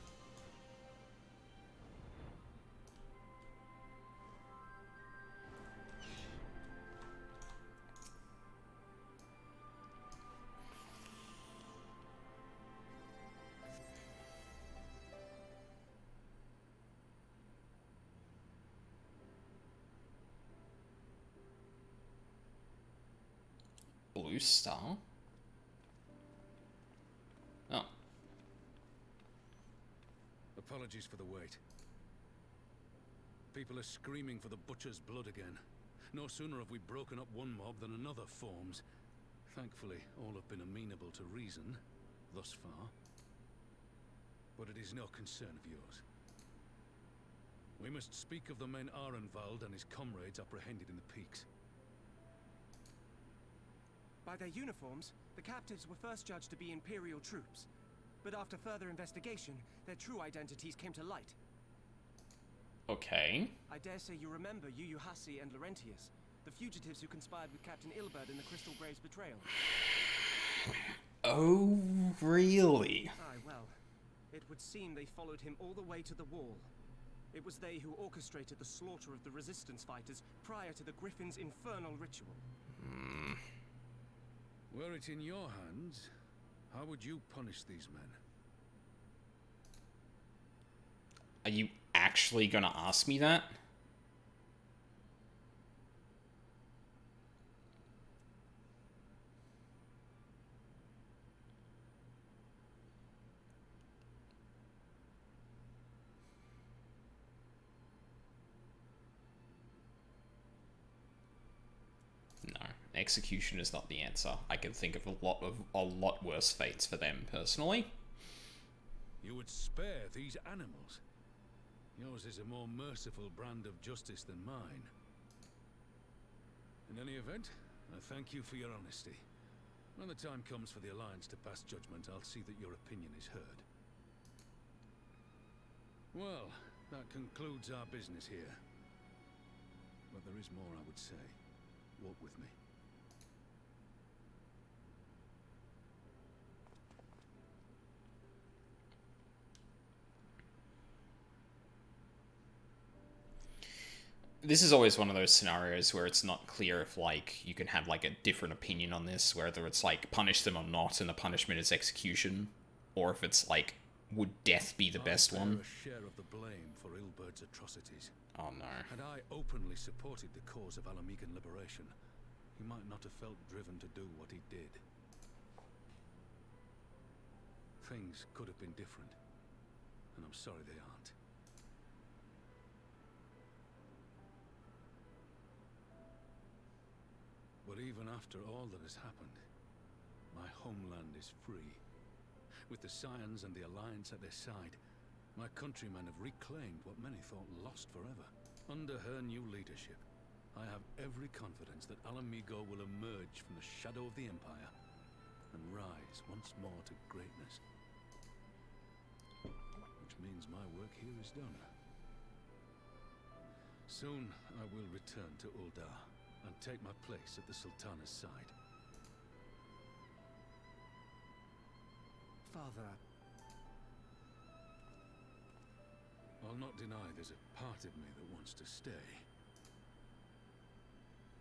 Blue star? Oh. Apologies for the wait. People are screaming for the butcher's blood again. No sooner have we broken up one mob than another forms. Thankfully, all have been amenable to reason, thus far. But it is no concern of yours. We must speak of the men Arenvald and his comrades apprehended in the peaks. By their uniforms, the captives were first judged to be Imperial troops. But after further investigation, their true identities came to light. Okay. I dare say you remember Yuyuhasi and Laurentius, the fugitives who conspired with Captain Ilberd in the Crystal Grave's betrayal. Oh, really? Aye, well, it would seem they followed him all the way to the wall. It was they who orchestrated the slaughter of the resistance fighters prior to the Griffin's infernal ritual. Were it in your hands, how would you punish these men? Are you actually gonna ask me that? Execution is not the answer. I can think of a lot worse fates for them, personally. You would spare these animals? Yours is a more merciful brand of justice than mine. In any event, I thank you for your honesty. When the time comes for the Alliance to pass judgment, I'll see that your opinion is heard. Well, that concludes our business here. But there is more I would say. Walk with me. this is always one of those scenarios where it's not clear if, like, you can have, like, a different opinion on this, whether it's, like, punish them or not, and the punishment is execution, or if it's, like, would death be the best I bear one? a share of the blame for Ilbert's atrocities. Oh, no. Had I openly supported the cause of Alamegan liberation, he might not have felt driven to do what he did. Things could have been different, and I'm sorry they aren't. But even after all that has happened, my homeland is free. With the Scions and the Alliance at their side, my countrymen have reclaimed what many thought lost forever. Under her new leadership, I have every confidence that Alamigo will emerge from the shadow of the Empire and rise once more to greatness. Which means my work here is done. Soon I will return to Uldar and take my place at the Sultana's side. Father, I'll not deny there's a part of me that wants to stay.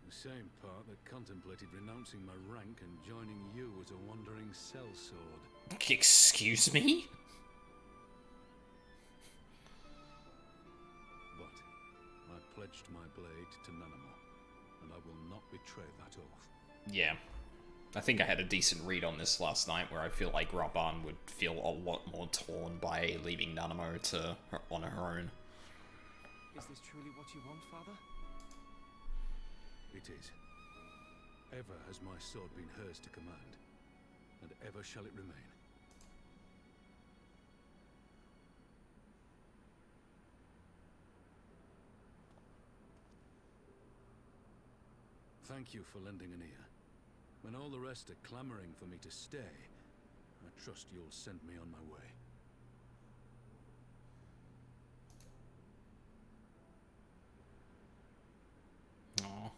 The same part that contemplated renouncing my rank and joining you as a wandering sellsword. Excuse me? But I pledged my blade to Nanamo, and I will not betray that oath. Yeah. I think I had a decent read on this last night, where I feel like Raban would feel a lot more torn by leaving Nanamo to her, on her own. is this truly what you want, Father? It is. Ever has my sword been hers to command, and ever shall it remain. Thank you for lending an ear. When all the rest are clamoring for me to stay, I trust you'll send me on my way. Aww.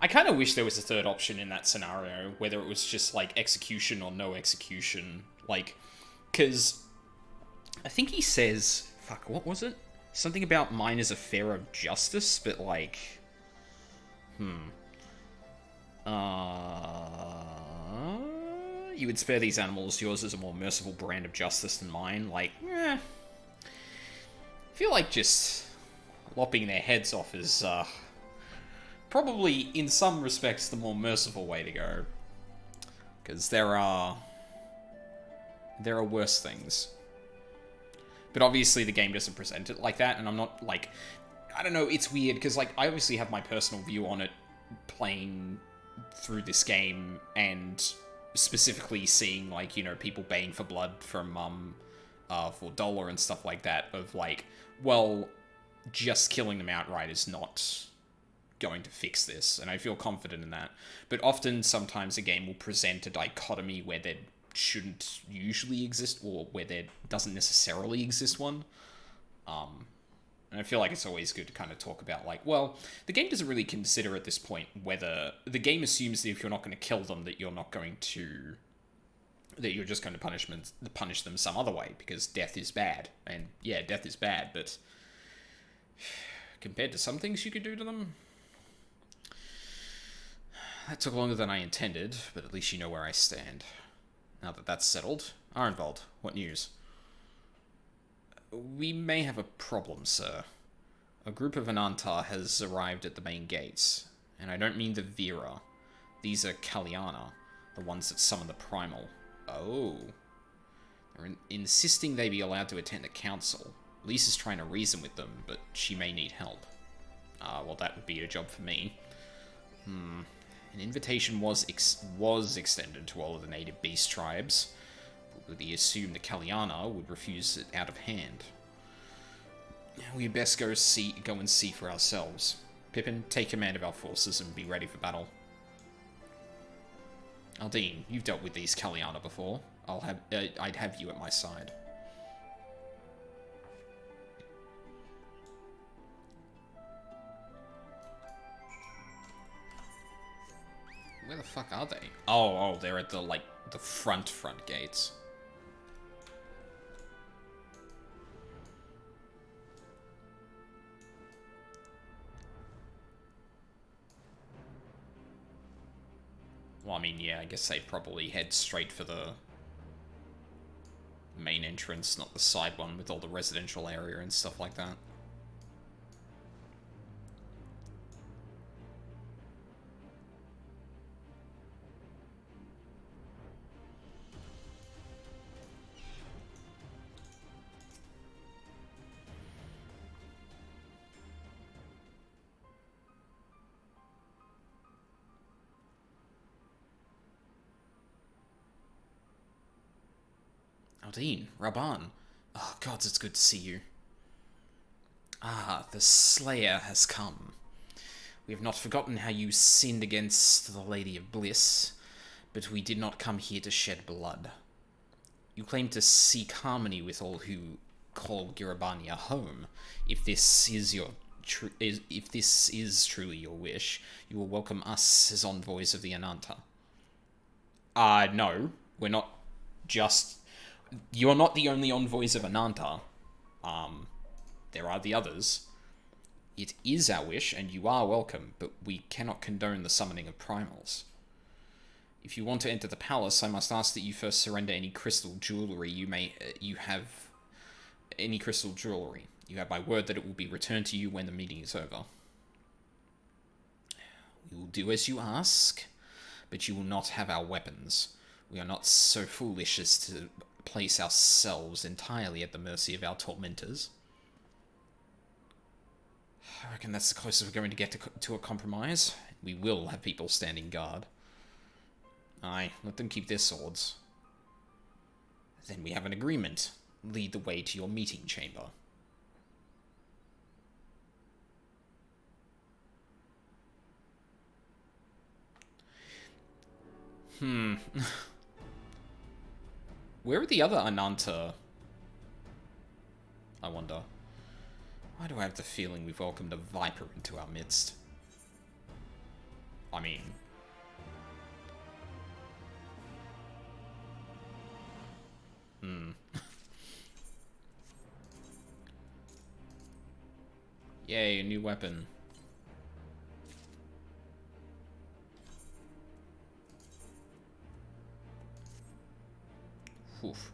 I kind of wish there was a third option in that scenario, whether it was just, like, execution or no execution. Like, because I think he says... Fuck, what was it? Something about mine is a fairer justice, but, like... You would spare these animals. Yours is a more merciful brand of justice than mine. Like, I feel like just lopping their heads off is, probably, in some respects, the more merciful way to go. Because there are worse things. But obviously the game doesn't present it like that, and I'm not, like... I don't know, it's weird, because, like, I obviously have my personal view on it playing through this game, and specifically seeing, like, you know, people baying for blood from, for Dollar and stuff like that, of, like, well, just killing them outright is not going to fix this, and I feel confident in that. But often, sometimes a game will present a dichotomy where there shouldn't usually exist, or where there doesn't necessarily exist one. And I feel like it's always good to kind of talk about, like, well, the game doesn't really consider at this point whether... The game assumes that if you're not going to kill them, that you're not going to... that you're just going to punish them some other way, because death is bad. And, yeah, death is bad, but... compared to some things you could do to them... That took longer than I intended, but at least you know where I stand. Now that that's settled, Arnvald, what news? We may have a problem, sir. A group of Anantar has arrived at the main gates, and I don't mean the Vera. These are Kaliana, the ones that summon the Primal. Oh. They're insisting they be allowed to attend a council. Lisa's trying to reason with them, but she may need help. Well, that would be a job for me. An invitation was extended to all of the native beast tribes. But we assume the Kaliana would refuse it out of hand. We best go and see for ourselves. Pippin, take command of our forces and be ready for battle. Aldine, you've dealt with these Kaliana before. I'd have you at my side. Where the fuck are they? Oh, they're at the, like, the front gates. Well, I mean, yeah, I guess they'd probably head straight for the main entrance, not the side one with all the residential area and stuff like that. Aldine, Raban. Oh, gods, it's good to see you. Ah, the Slayer has come. We have not forgotten how you sinned against the Lady of Bliss, but we did not come here to shed blood. You claim to seek harmony with all who call Girabania home. If this is truly your wish, you will welcome us as envoys of the Ananta. No, we're not just... You're not the only envoys of Ananta. There are the others. It is our wish, and you are welcome, but we cannot condone the summoning of primals. If you want to enter the palace, I must ask that you first surrender any crystal jewelry you have. Any crystal jewelry. You have my word that it will be returned to you when the meeting is over. We will do as you ask, but you will not have our weapons. We are not so foolish as to place ourselves entirely at the mercy of our tormentors. I reckon that's the closest we're going to get to a compromise. We will have people standing guard. Aye, let them keep their swords. Then we have an agreement. Lead the way to your meeting chamber. Where are the other Ananta? I wonder. Why do I have the feeling we've welcomed a Viper into our midst? I mean... Yay, a new weapon. Oof.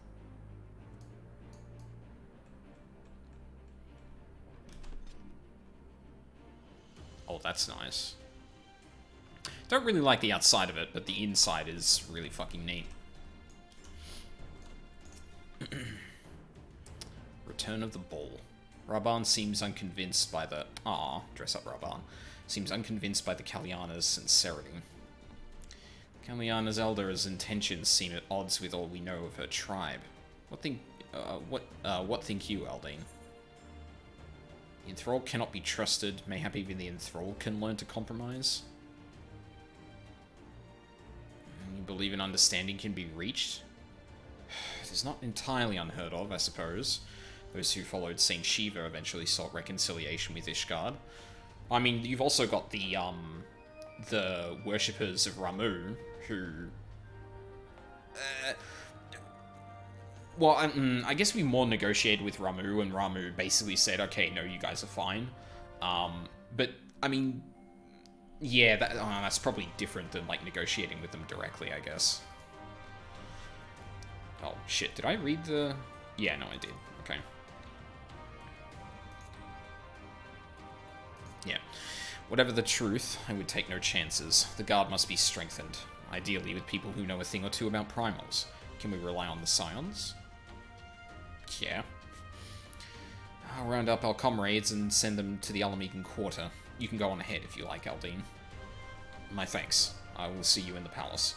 Oh, that's nice. Don't really like the outside of it, but the inside is really fucking neat. Return of the Bull. Raban seems unconvinced by the... dress up Raban. Seems unconvinced by the Kalyana's sincerity. Kalyana's elder's intentions seem at odds with all we know of her tribe. What think you, Aldine? The enthralled cannot be trusted. Mayhap even the enthralled can learn to compromise. You believe an understanding can be reached? It is not entirely unheard of, I suppose. Those who followed Saint Shiva eventually sought reconciliation with Ishgard. I mean, you've also got the worshippers of Ramu, who... well, I guess we more negotiated with Ramu, and Ramu basically said, okay, no, you guys are fine. But, I mean, yeah, that's probably different than, like, negotiating with them directly, I guess. Oh, shit, did I read the... Yeah, no, I did. Okay. Yeah. Whatever the truth, I would take no chances. The guard must be strengthened, ideally with people who know a thing or two about primals. Can we rely on the scions? Yeah. I'll round up our comrades and send them to the Alamegan Quarter. You can go on ahead if you like, Aldine. My thanks. I will see you in the palace.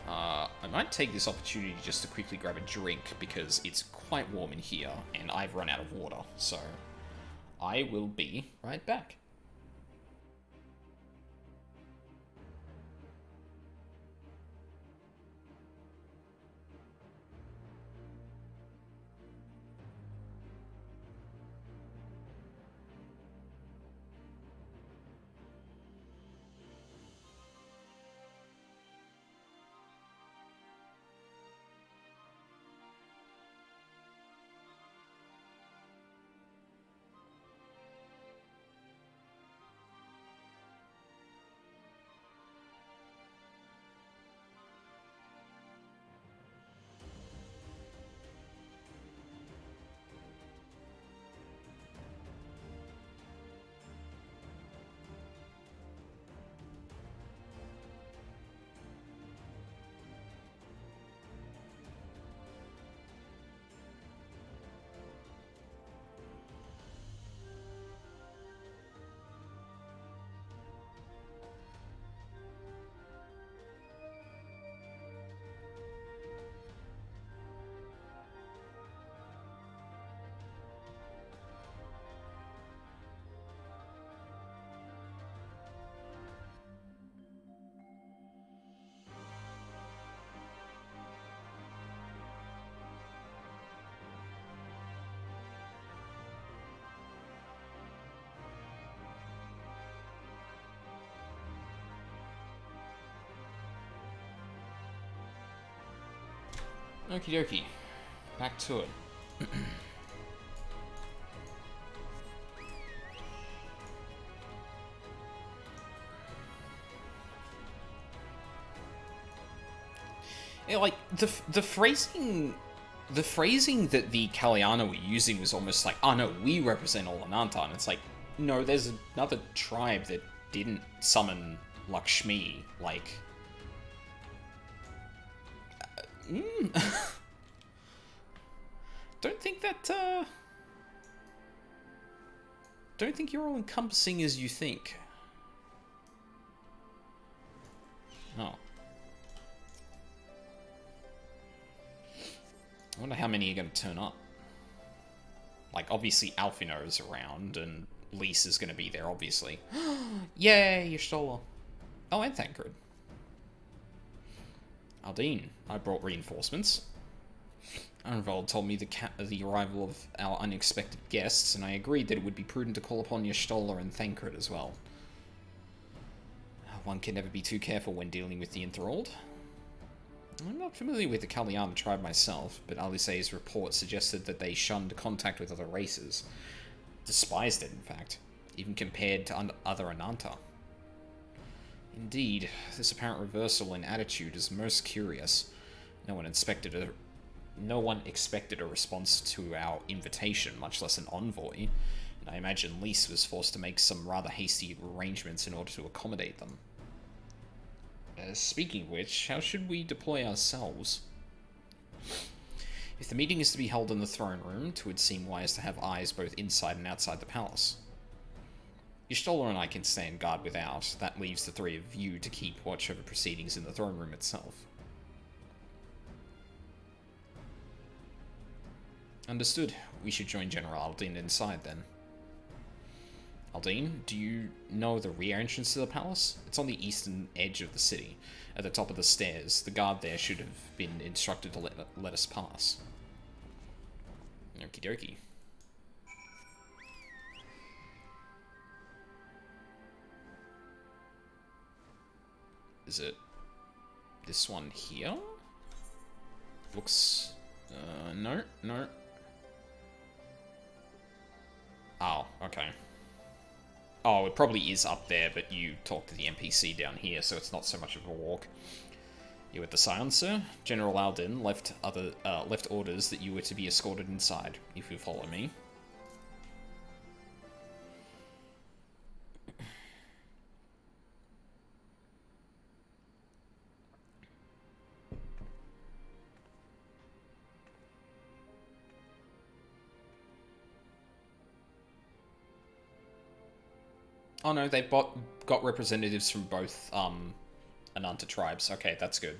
I might take this opportunity just to quickly grab a drink, because it's quite warm in here, and I've run out of water, so I will be right back. Okie dokie. Back to it. Yeah, like the phrasing that the Kalyana were using was almost like, oh no, we represent all Ananta, and it's like, no, there's another tribe that didn't summon Lakshmi, like... Don't think that, don't think you're all encompassing as you think. Oh. I wonder how many are going to turn up. Like, obviously Alfino is around, and Lisa's going to be there, obviously. Yay, Y'shtola. Oh, and Thancred. Aldine, I brought reinforcements. Arnvald told me the arrival of our unexpected guests, and I agreed that it would be prudent to call upon Y'shtola and Thancred as well. One can never be too careful when dealing with the enthralled. I'm not familiar with the Kalyana tribe myself, but Alice's report suggested that they shunned contact with other races. Despised it, in fact, even compared to other Ananta. Indeed, this apparent reversal in attitude is most curious. No one expected a response to our invitation, much less an envoy, and I imagine Lise was forced to make some rather hasty arrangements in order to accommodate them. Speaking of which, how should we deploy ourselves? If the meeting is to be held in the throne room, it would seem wise to have eyes both inside and outside the palace. Y'shtola and I can stand guard without. That leaves the three of you to keep watch over proceedings in the throne room itself. Understood. We should join General Aldine inside, then. Aldine, do you know the rear entrance to the palace? It's on the eastern edge of the city, at the top of the stairs. The guard there should have been instructed to let us pass. Okie dokie. Is it this one here? Looks... no. Oh, okay. Oh, it probably is up there, but you talk to the NPC down here, so it's not so much of a walk. You at the silencer? General Aldin left orders that you were to be escorted inside, if you follow me. Oh no, they've got representatives from both Ananta tribes. Okay, that's good.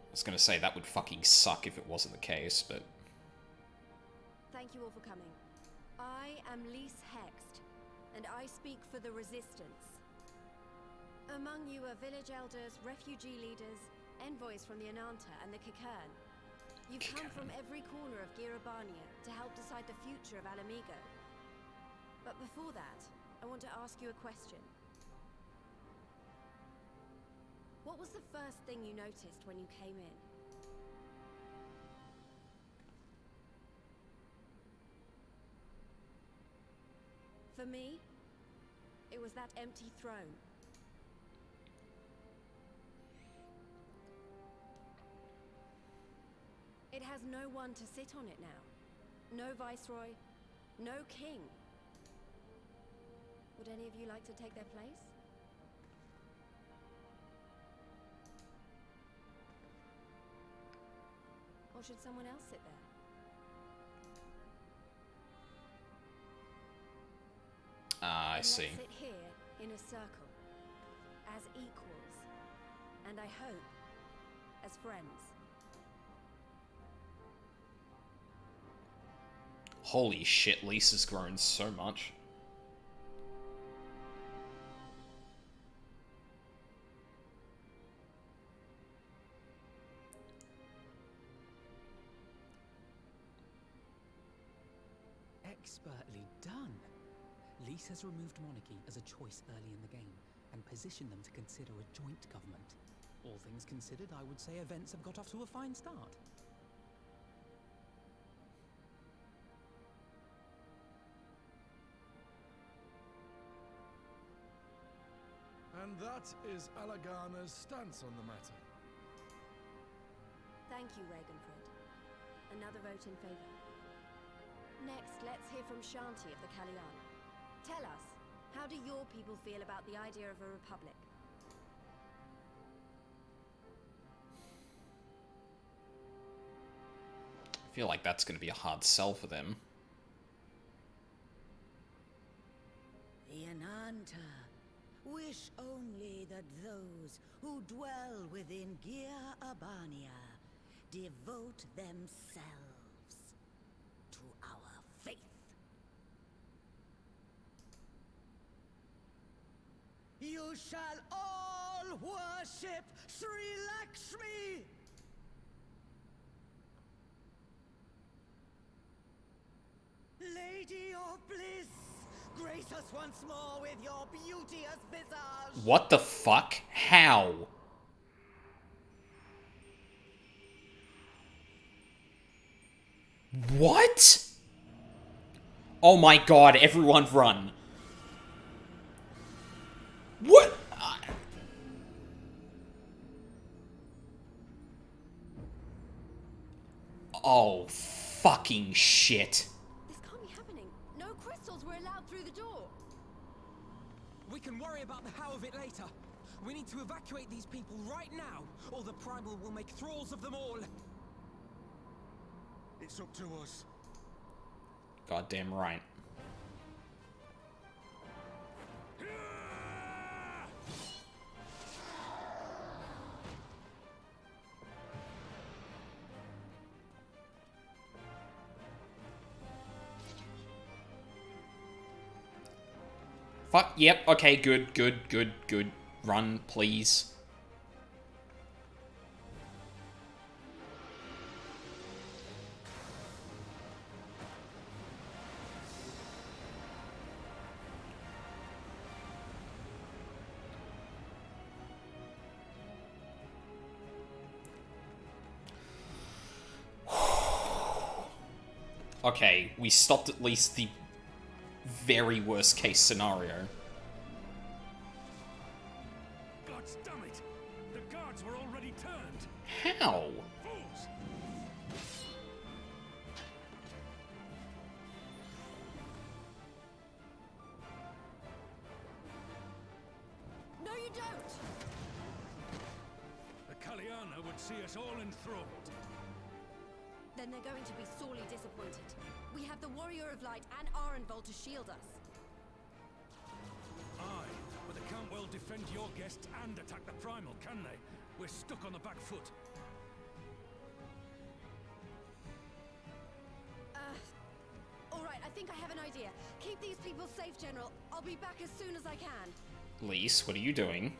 I was gonna say that would fucking suck if it wasn't the case, but... Thank you all for coming. I am Lise Hext, and I speak for the Resistance. Among you are village elders, refugee leaders, envoys from the Ananta and the Kikern. You've come from every corner of Girabania to help decide the future of Alamigo. But before that, I want to ask you a question. What was the first thing you noticed when you came in? For me, it was that empty throne. It has no one to sit on it now. No viceroy, no king. Would any of you like to take their place? Or should someone else sit there? I see. Let's sit here in a circle, as equals, and I hope, as friends. Holy shit, Lisa's grown so much. Expertly done. Lise has removed monarchy as a choice early in the game, and positioned them to consider a joint government. All things considered, I would say events have got off to a fine start. And that is Alagana's stance on the matter. Thank you, Ragenfred. Another vote in favor. Next, let's hear from Shanti of the Kalyana. Tell us, how do your people feel about the idea of a republic? I feel like that's going to be a hard sell for them. Yananta, wish only that those who dwell within Gir Abania devote themselves to our faith. You shall all worship Sri Lakshmi! Lady of bliss, grace us once more with your beauteous visage! What the fuck? How? What? Oh my god, everyone run. What? Oh, fucking shit. This can't be happening. No crystals were allowed through the door. We can worry about the how of it later. We need to evacuate these people right now, or the Primal will make thralls of them all. It's up to us. Goddamn right. Fuck, yep, okay, good. Run, please. Okay, we stopped at least the very worst case scenario. God damn it! The guards were already turned! How? Fools! No, you don't! The Kalyana would see us all enthralled. Then they're going to be sorely disappointed. We have the Warrior of Light and Arenvald to shield us. Aye, but they can't well defend your guests and attack the Primal, can they? We're stuck on the back foot. Alright, I think I have an idea. Keep these people safe, General. I'll be back as soon as I can. Lise, what are you doing?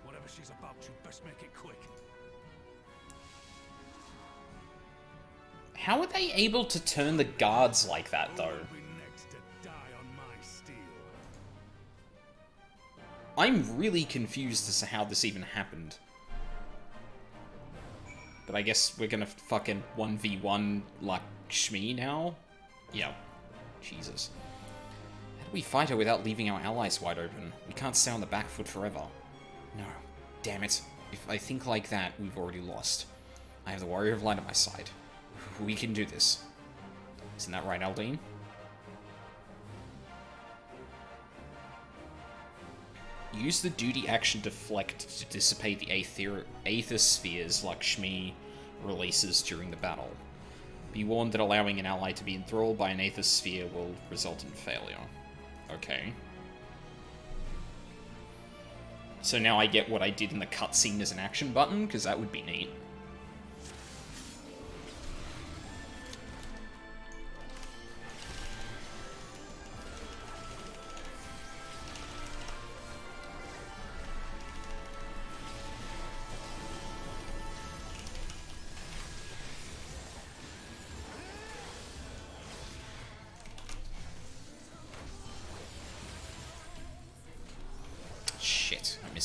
Whatever she's about, you best make it quick. How are they able to turn the guards like that, though? Who will be next to die on my steel? I'm really confused as to how this even happened. But I guess we're gonna fucking 1v1 Lakshmi now? Yeah. Jesus. How do we fight her without leaving our allies wide open? We can't stay on the back foot forever. No. Damn it. If I think like that, we've already lost. I have the Warrior of Light at my side. We can do this. Isn't that right, Aldine? Use the duty action deflect to dissipate the Aether spheres Lakshmi releases during the battle. Be warned that allowing an ally to be enthralled by an Aether sphere will result in failure. Okay. So now I get what I did in the cutscene as an action button, because that would be neat.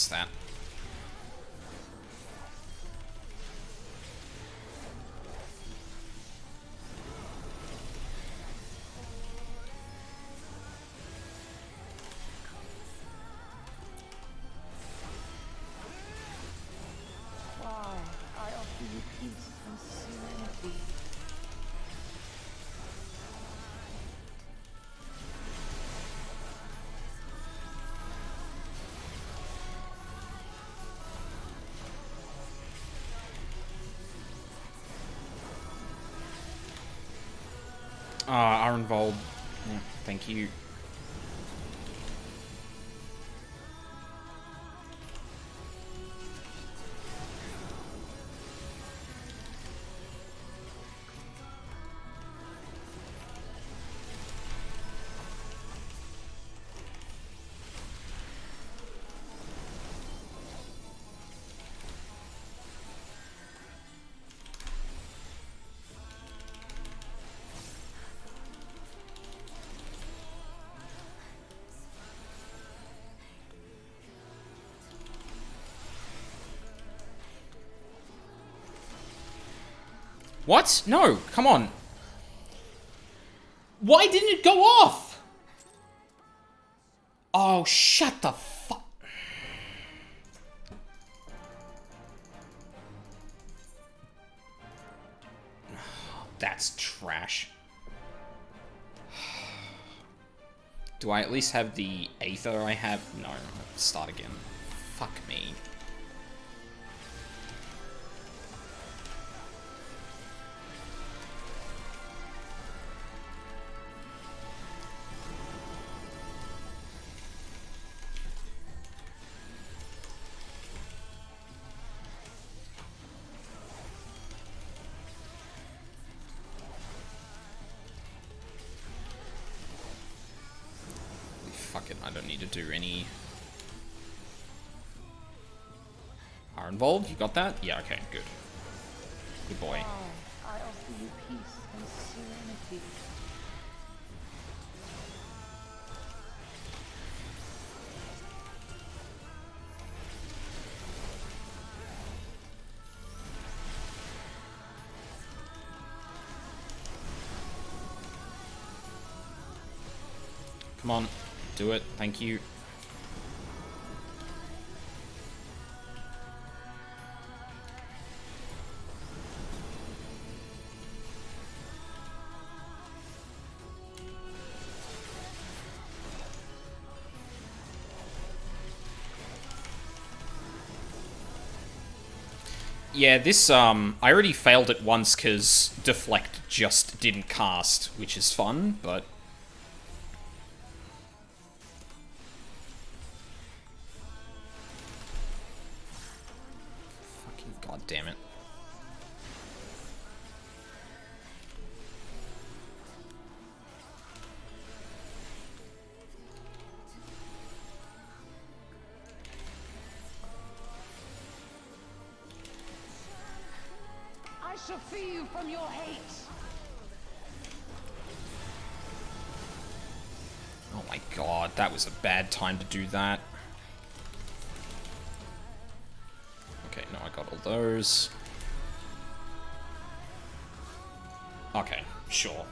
missed that. Ironvold. Yeah, thank you. What? No, come on. Why didn't it go off? Oh, shut the fuck. That's trash. Do I at least have the Aether I have? No, I'll have to start again. Fuck me. Fuck it, I don't need to do any... Ironvold, you got that? Yeah, okay, good. Good boy. I offer you peace and serenity. Come on, do it, thank you. Yeah, this, I already failed it once because Deflect just didn't cast, which is fun, but... Fucking goddamn it. I shall free you from your hate. Oh my god, that was a bad time to do that. Okay, no, I got all those. Okay, sure.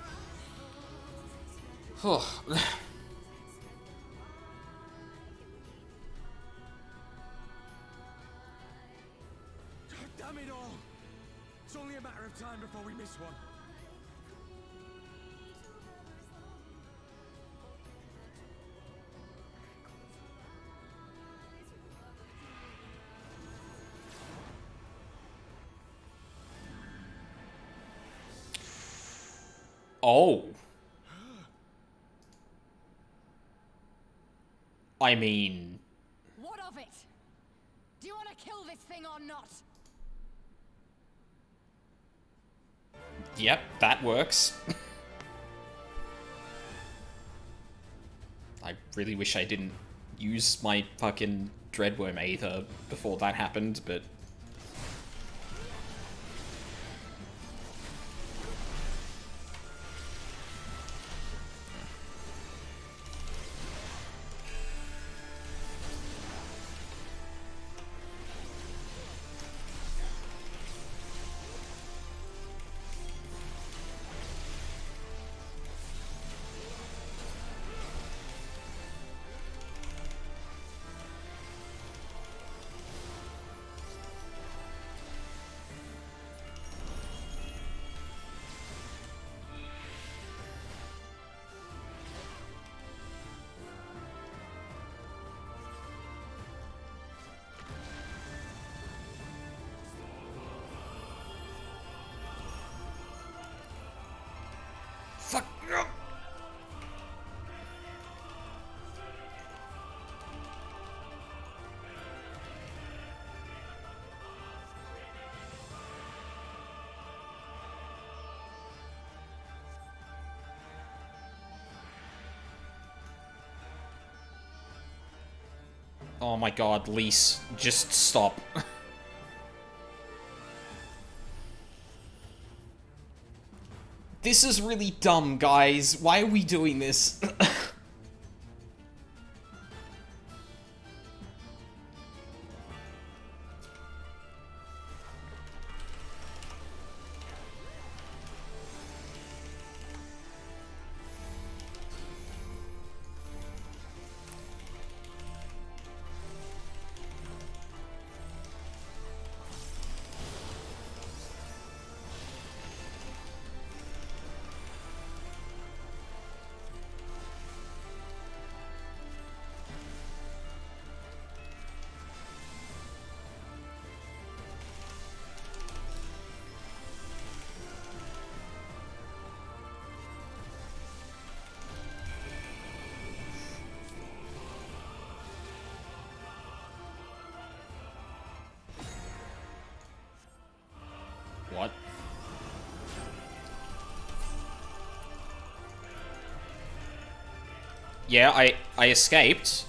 Damn it all! It's only a matter of time before we miss one. Oh. I mean... What of it? Do you want to kill this thing or not? Yep, that works. I really wish I didn't use my fucking Dreadworm Aether before that happened, but... Oh my god, Lise, just stop. This is really dumb, guys. Why are we doing this? What? Yeah, I escaped.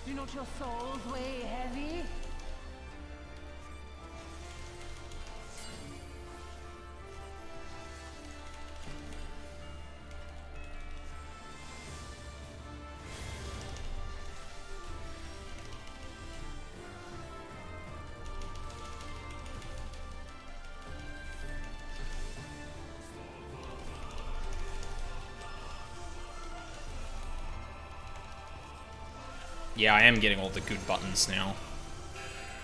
Do not your souls weigh heavy? Yeah, I am getting all the good buttons now.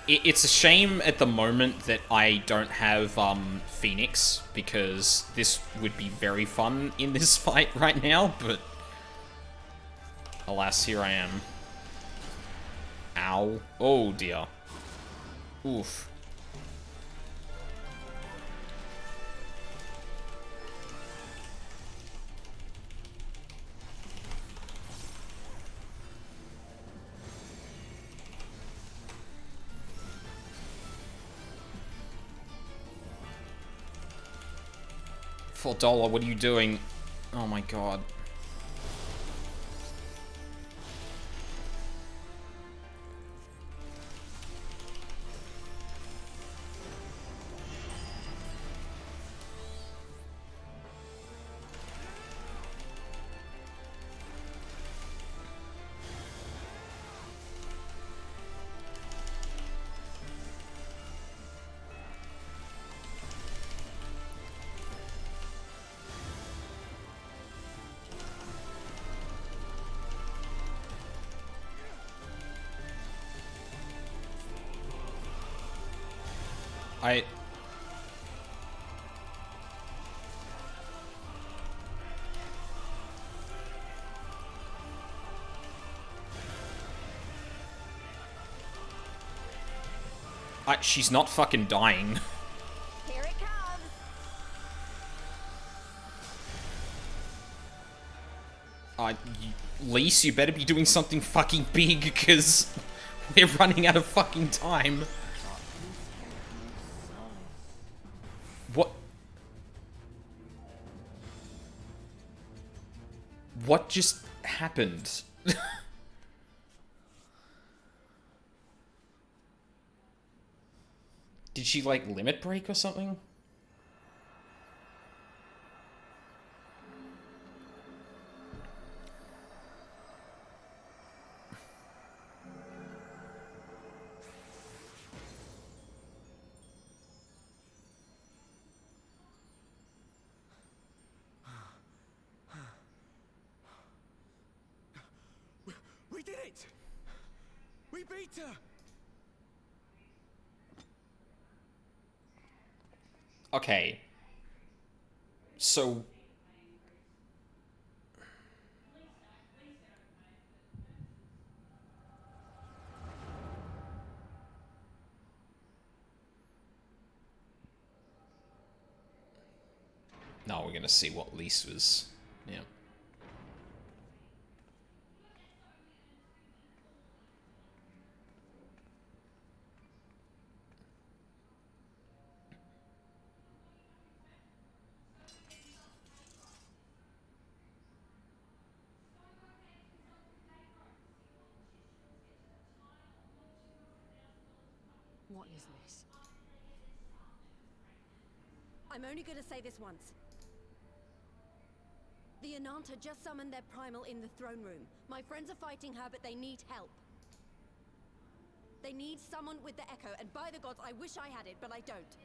It's a shame at the moment that I don't have Phoenix, because this would be very fun in this fight right now, but alas, here I am. Ow. Oh dear. Oof. $4, what are you doing? Oh my god. She's not fucking dying. Here it comes. Lise, you better be doing something fucking big, because we're running out of fucking time. What? What just happened? Did she, like, limit break or something? We did it! We beat her! Okay. So... Now we're gonna see what Lise was... Yeah. What is this? I'm only gonna say this once. The Ananta just summoned their primal in the throne room. My friends are fighting her, but they need help. They need someone with the Echo, and by the gods, I wish I had it, but I don't.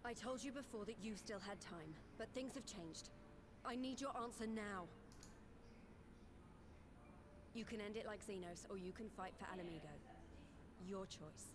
I told you before that you still had time, but things have changed. I need your answer now. You can end it like Xenos, or you can fight for Alamigo. Your choice.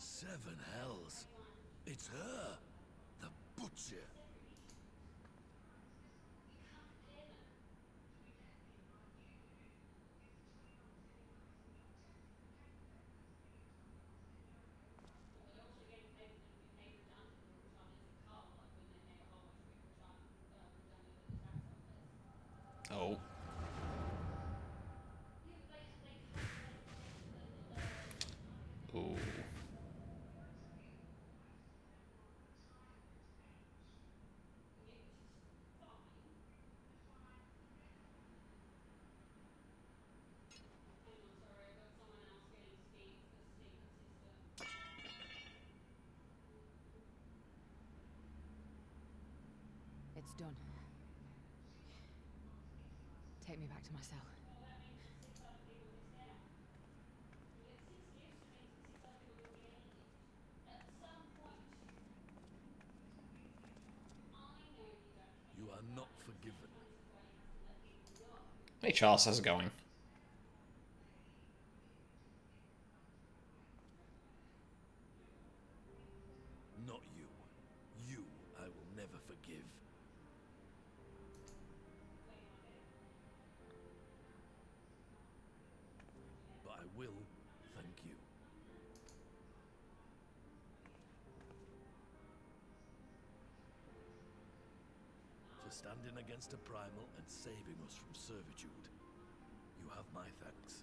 Seven hells. It's her. The Butcher. Oh. Ooh. It's done. Take me back to my cell. You are not forgiven. Hey Charles, how's it going? Not you. You I will never forgive. But I will thank you. For standing against a primal and saving us from servitude. You have my thanks.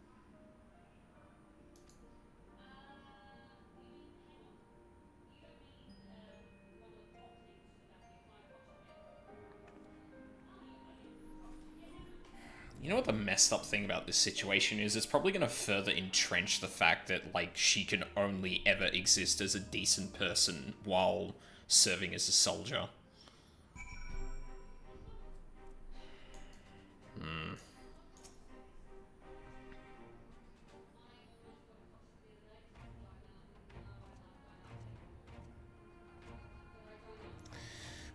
You know what the messed up thing about this situation is? It's probably going to further entrench the fact that, like, she can only ever exist as a decent person while serving as a soldier.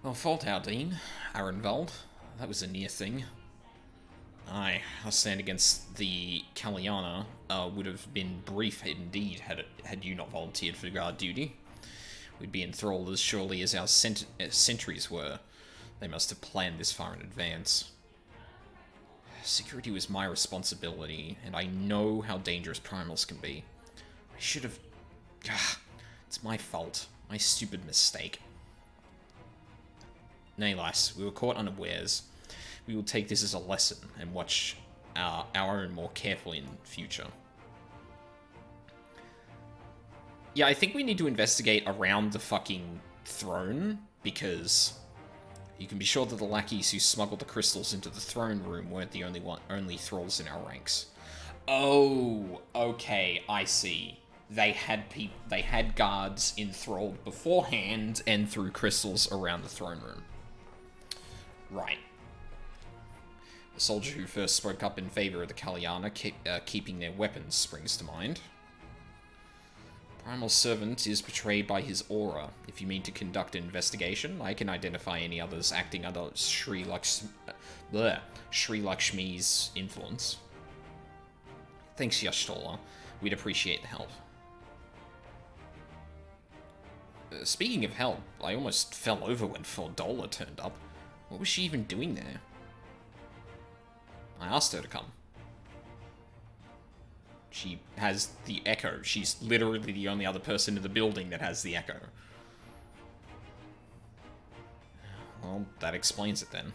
Well, fault our Dean, Arenvald. That was a near thing. Aye, our stand against the Kaliana would have been brief indeed had you not volunteered for guard duty. We'd be enthralled as surely as our sentries were. They must have planned this far in advance. Security was my responsibility, and I know how dangerous primals can be. I should have... It's my fault. My stupid mistake. Nay, lass, we were caught unawares. We will take this as a lesson and watch our own more carefully in future. Yeah, I think we need to investigate around the fucking throne, because you can be sure that the lackeys who smuggled the crystals into the throne room weren't the only thralls in our ranks. Oh, okay, I see. They had guards enthralled beforehand and threw crystals around the throne room. Right. The soldier who first spoke up in favor of the Kalyana keeping their weapons springs to mind. Primal Servant is betrayed by his aura. If you mean to conduct an investigation, I can identify any others acting under Sri Lakshmi's influence. Thanks, Yashtola. We'd appreciate the help. Speaking of help, I almost fell over when Fordola turned up. What was she even doing there? I asked her to come. She has the echo. She's literally the only other person in the building that has the echo. Well, that explains it then.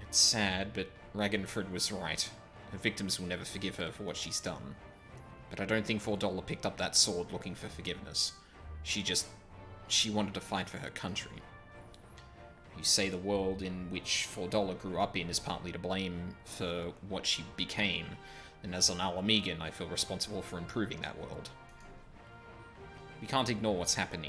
It's sad, but Ragnford was right. Her victims will never forgive her for what she's done. But I don't think Fordola picked up that sword looking for forgiveness. She wanted to fight for her country. You say the world in which Fordola grew up in is partly to blame for what she became, and as an Alamegan, I feel responsible for improving that world. We can't ignore what's happening